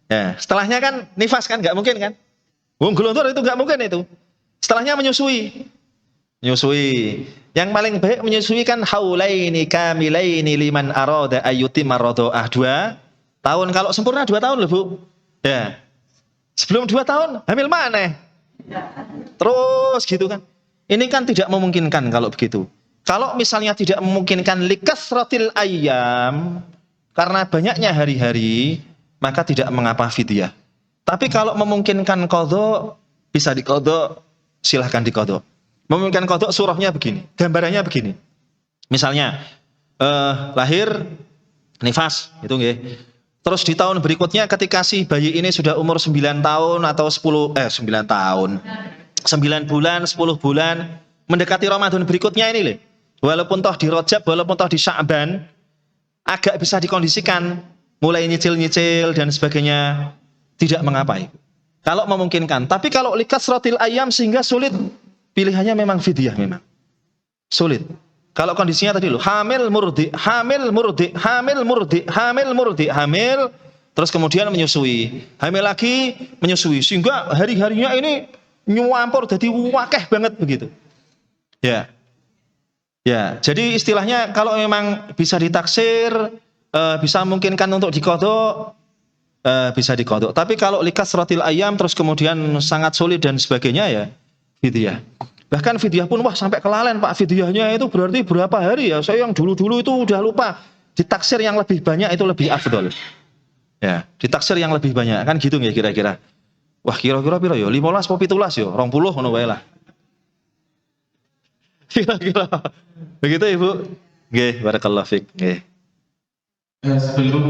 Ya, setelahnya kan nifas kan enggak mungkin kan? Wong glontor itu enggak mungkin itu. Setelahnya menyusui. Yang paling baik menyusui kan haulaini kamilaini liman arada ayyutimma radha'ah 2 tahun. Kalau sempurna 2 tahun loh Bu. Ya. Sebelum 2 tahun hamil mana? Terus gitu kan. Ini kan tidak memungkinkan kalau begitu. Kalau misalnya tidak memungkinkan likasratil ayyam, karena banyaknya hari-hari, maka tidak mengapa fidyah. Tapi kalau memungkinkan qadha, bisa diqadha, silahkan diqadha. Memungkinkan qadha surahnya begini, gambarannya begini. Misalnya lahir nifas, itu nggih. Terus di tahun berikutnya ketika si bayi ini sudah umur 9 tahun atau 9 tahun. 9 bulan, 10 bulan, mendekati Ramadan berikutnya ini loh. Walaupun toh di Rajab, walaupun toh di Sya'ban, agak bisa dikondisikan, mulai nyicil-nyicil dan sebagainya, tidak mengapa itu. Kalau memungkinkan. Tapi kalau likasratil ayyam sehingga sulit, pilihannya memang fidyah memang. Sulit. Kalau kondisinya tadi loh, hamil, terus kemudian menyusui. Hamil lagi, menyusui. Sehingga hari-harinya ini nyuampur jadi wakeh banget begitu. Ya. Jadi istilahnya kalau memang bisa ditaksir, bisa memungkinkan untuk diqadha, bisa diqadha. Tapi kalau likasratil ayyam terus kemudian sangat sulit dan sebagainya ya fidyah. Bahkan fidyah pun wah sampai kelalen Pak, fidyahnya itu berarti berapa hari ya? Saya yang dulu-dulu itu udah lupa. Ditaksir yang lebih banyak itu lebih afdol. Ya, ditaksir yang lebih banyak kan gitu nggih kira-kira. Wah, kira-kira piro ya? 15 apa 17 ya? 20 ngono wae lah. Kira-kira. Begitu Ibu? Nggih, barakallahu fik. Nggih. Sebelum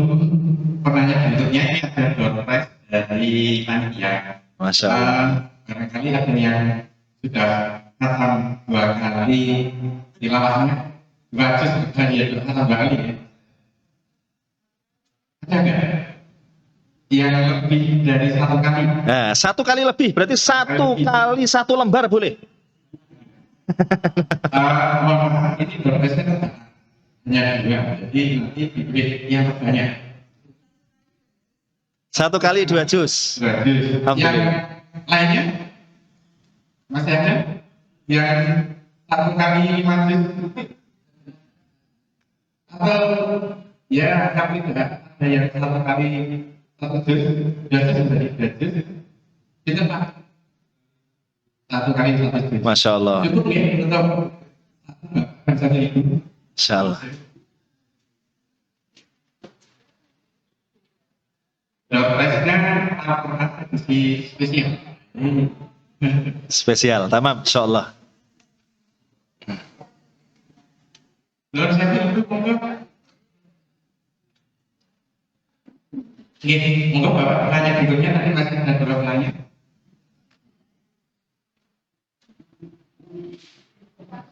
pertanyaan berikutnya ini ada door prize dari panitia. Masya Allah. Barangkali ada yang sudah khatam 2 kali tilawahnya, 2 juz dari khatam 2 kali ya. Ada nggak yang lebih dari 1 kali? Nah, 1 kali lebih berarti 1 kali 1 lembar boleh. Ini door prize-nya kan hanya 2, jadi nanti dipilih yang terbanyak. 1 kali 2 juz. 2 juz. Yang lainnya masih ada yang 1 kali 5 juz atau Ya, tapi tidak ada yang satu kali satu juz, biasa sudah 3 juz. Kita Pak, satu kali satu juz. Masya Allah. Cukup ya untuk satu ibu. Insya Allah. Presnya Al-Quran edisi spesial. Spesial, tamam, Insya Allah. Lalu saya itu monggo. Gini, monggo Bapak tanya berikutnya, nanti masih ada beberapa nanya.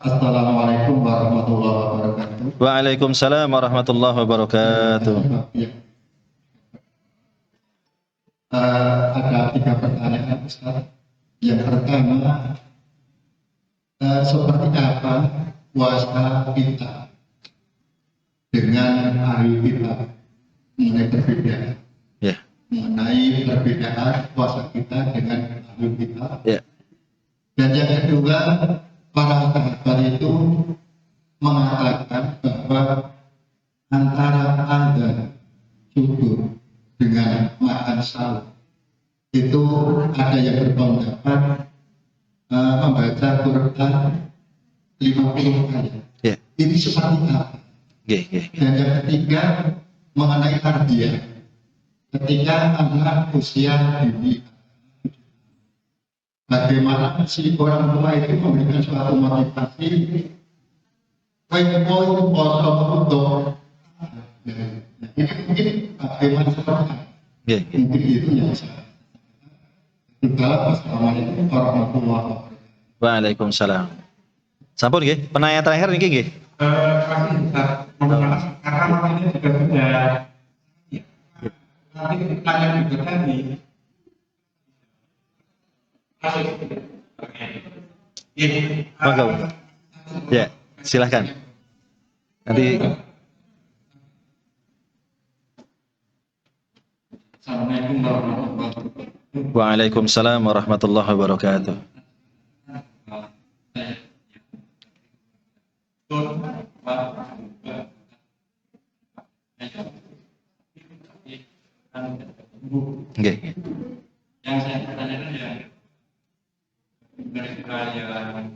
Assalamualaikum warahmatullahi wabarakatuh. Waalaikumsalam warahmatullahi wabarakatuh. Ya. Ada 3 pertanyaan Ustaz. Yang pertama, seperti apa puasa kita dengan ahli kitab mengenai perbedaan? Ya, Mengenai perbedaan puasa kita dengan ahli kitab. ya, Dan yang kedua, para sahabat itu mengatakan bahwa antara azan subuh dengan makan sahur itu ada yang berpendapat membaca Quran 50 ayat. ya. Ini seperti apa? Oke, oke. Dan yang ketiga mengenai tarbiyah. Ketika anak usia dini, bagaimana si orang tua itu memberikan suatu motivasi poin-poin kosong untuk ini mungkin bagaimana seperti apa? Oke, oke. Mungkin itu yang saya juga. Wassalamualaikum warahmatullahi wabarakatuh. Waalaikumsalam. Sampun nggih, penanya terakhir niki nggih. Masih Ustaz, mohon maaf, karena waktunya juga sudah ya. Nanti tanya berikutnya di masuk. Oke. Monggo. Ya, silahkan. Nanti Assalamualaikum warahmatullahi wabarakatuh. Waalaikumsalam warahmatullahi wabarakatuh. Nggih. Yang saya pertanyakan ya mereka yang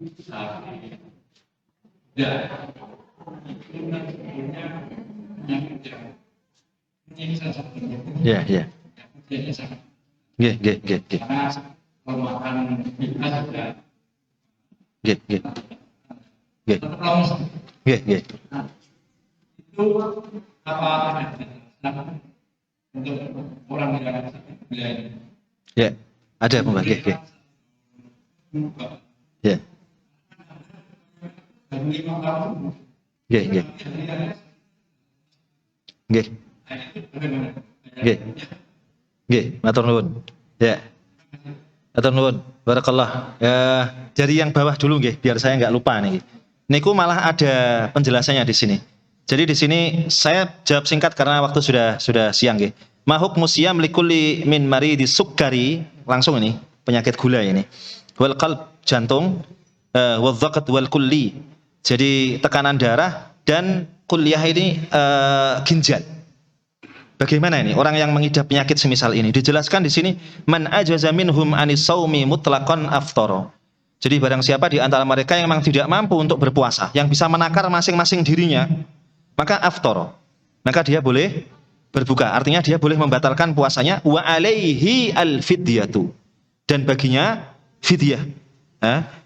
ini tapi ya itu kan sebetulnya penyakit yang ini salah satunya Ya, ya. yang sangat Nggih, nggih, nggih, nggih. karena kelemahan kita sudah Nggih, nggih. Nggih, tetap lemes. nggih, nggih. Itu apa untuk orang yang bila ini Ya, ada Mbak. Nggih, nggih. Ya. baru 5 tahun Nggih, nggih. Nggih. Nggih. Nggih, matur nuwun. Ya. Matur nuwun. Barakallah. Ya, dari yang bawah dulu nggih, biar saya nggak lupa nih. Niku malah ada penjelasannya di sini. Jadi di sini saya jawab singkat karena waktu sudah siang nggih. Ma hukmu siyam likulli min maridi sukkari, langsung ini penyakit gula ini. Wal qalb, jantung, wal dhaqat wal kulli. Jadi tekanan darah dan kuliah ini ginjal. Bagaimana ini orang yang mengidap penyakit semisal ini? Dijelaskan di sini man ajaza minhum anis saumi mutlaqan aftara. Jadi barang siapa di antara mereka yang memang tidak mampu untuk berpuasa, yang bisa menakar masing-masing dirinya, maka aftara. Maka dia boleh berbuka. Artinya dia boleh membatalkan puasanya wa alaihi al-fidyatu. Dan baginya fidyah.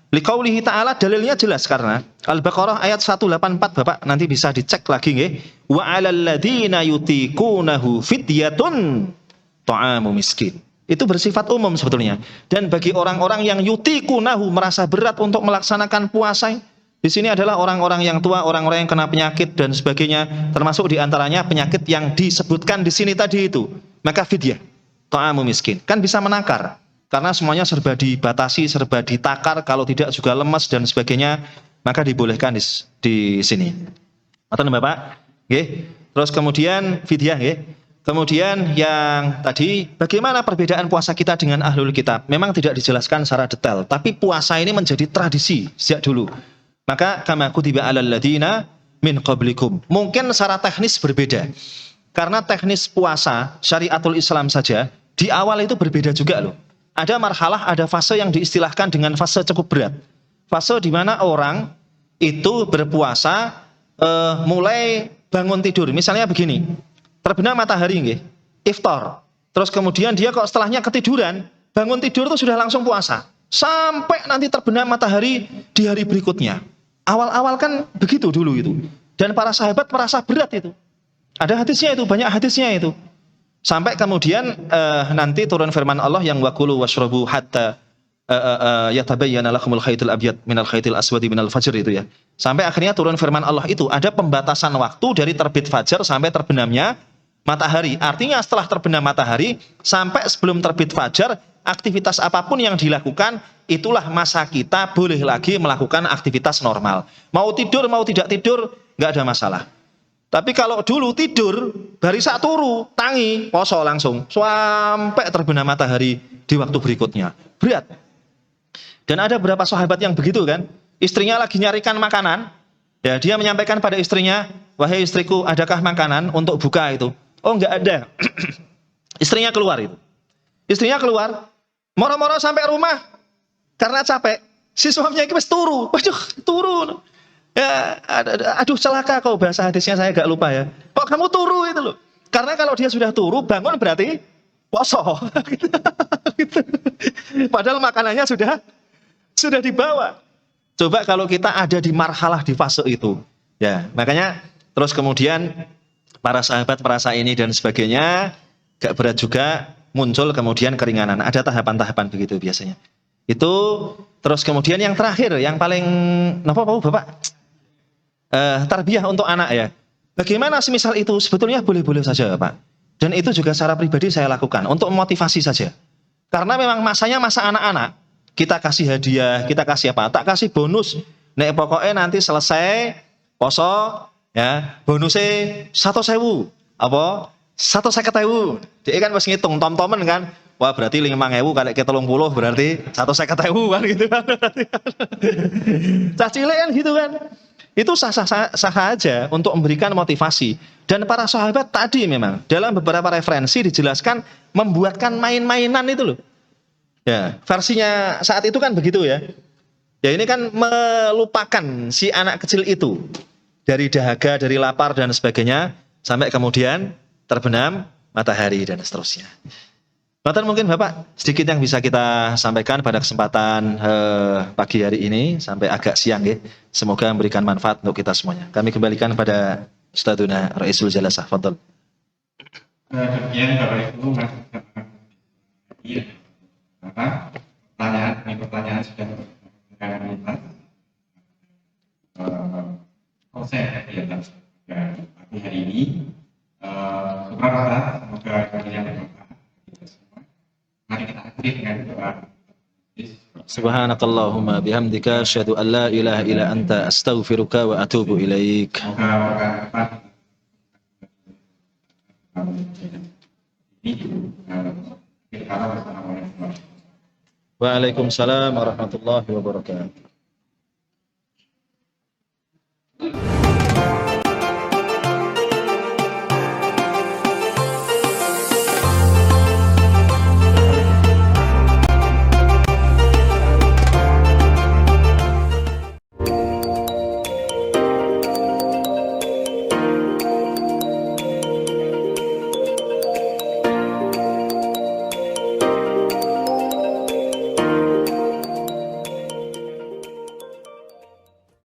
Liqaulihi ta'ala, dalilnya jelas karena Al-Baqarah ayat 184 Bapak nanti bisa dicek lagi nggih. Wa 'alal ladzina yutiqunahu fidyatun ta'amu miskin. Itu bersifat umum sebetulnya. Dan bagi orang-orang yang yutiqunahu merasa berat untuk melaksanakan puasa, di sini adalah orang-orang yang tua, orang-orang yang kena penyakit dan sebagainya, termasuk di antaranya penyakit yang disebutkan di sini tadi itu. Maka fidyah ta'amu miskin. Kan bisa menakar. Karena semuanya serba dibatasi, serba ditakar, kalau tidak juga lemas dan sebagainya, maka dibolehkan di sini. Atau Bapak? Nggih. Terus kemudian fidyah nggih. Kemudian yang tadi, bagaimana perbedaan puasa kita dengan ahlul kitab? Memang tidak dijelaskan secara detail, tapi puasa ini menjadi tradisi sejak dulu. Maka kama kutiba alal ladina min qablikum. Mungkin secara teknis berbeda. Karena teknis puasa syariatul Islam saja di awal itu berbeda juga loh. Ada marhalah, ada fase yang diistilahkan dengan fase cukup berat. Fase di mana orang itu berpuasa mulai bangun tidur. Misalnya begini, terbenam matahari nggih, iftar. Terus kemudian dia kok setelahnya ketiduran, bangun tidur itu sudah langsung puasa. Sampai nanti terbenam matahari di hari berikutnya. Awal-awal kan begitu dulu itu. Dan para sahabat merasa berat itu. Ada hadisnya itu, banyak hadisnya itu. Sampai kemudian nanti turun firman Allah yang wakulu washrabu hatta yatabayyana lakumul khaytul abyad minal khaytil aswadi minal fajr itu ya. Sampai akhirnya turun firman Allah itu ada pembatasan waktu dari terbit fajar sampai terbenamnya matahari. Artinya setelah terbenam matahari sampai sebelum terbit fajar, aktivitas apapun yang dilakukan itulah masa kita boleh lagi melakukan aktivitas normal. Mau tidur mau tidak tidur nggak ada masalah. Tapi kalau dulu tidur bari sak turu tangi poso langsung sampai terbenam matahari di waktu berikutnya. Berat. Dan ada beberapa sahabat yang begitu kan, istrinya lagi nyarikan makanan, ya dia menyampaikan pada istrinya, wahai istriku, adakah makanan untuk buka itu? Oh enggak ada. Istrinya keluar itu. Istrinya keluar, moro-moro sampai rumah karena capek. Si suaminya itu turu, waduh turu. Ya, aduh celaka kau, bahasa hadisnya saya agak lupa ya. Kok kamu turu itu loh? Karena kalau dia sudah turu bangun berarti poso. Gitu. Padahal makanannya sudah dibawa. Coba kalau kita ada di marhalah di fase itu. Ya, makanya terus kemudian para sahabat merasa ini dan sebagainya, gak berat juga, muncul kemudian keringanan. Ada tahapan-tahapan begitu biasanya. Itu terus kemudian yang terakhir, yang paling apa Bapak? Tarbiyah untuk anak ya. Bagaimana semisal itu? Sebetulnya boleh-boleh saja Pak. Dan itu juga secara pribadi saya lakukan untuk memotivasi saja. Karena memang masanya masa anak-anak. Kita kasih hadiah, kita kasih apa? Tak kasih bonus. Nek pokoknya nanti selesai poso ya, bonusnya 1.000. Apa? 150.000. Dia kan masih ngitung tom-tomen kan. Wah berarti 5.000 kali ke 30 berarti 150.000 kan gitu kan. Cah cilik kan gitu kan. Itu sah-sah aja untuk memberikan motivasi. Dan para sahabat tadi memang dalam beberapa referensi dijelaskan membuatkan main-mainan itu loh. Ya, versinya saat itu kan begitu ya. Ya ini kan melupakan si anak kecil itu dari dahaga, dari lapar dan sebagainya sampai kemudian terbenam matahari dan seterusnya. Bahkan mungkin Bapak sedikit yang bisa kita sampaikan pada kesempatan pagi hari ini sampai agak siang ya. Semoga memberikan manfaat untuk kita semuanya. Kami kembalikan pada Ustadzuna Raisul Jalasah. Fadhol. Demikian Bapak Ibu masuk ke pertanyaan sudah memberikan manfaat. Konsep kegiatan pagi hari ini semoga kalian bermanfaat. Mari kita akhiri dengan doa. Subhanakallahumma bihamdika asyhadu an la ilaha illa anta astaghfiruka wa atubu ilaik. Waalaikumsalam warahmatullahi wabarakatuh.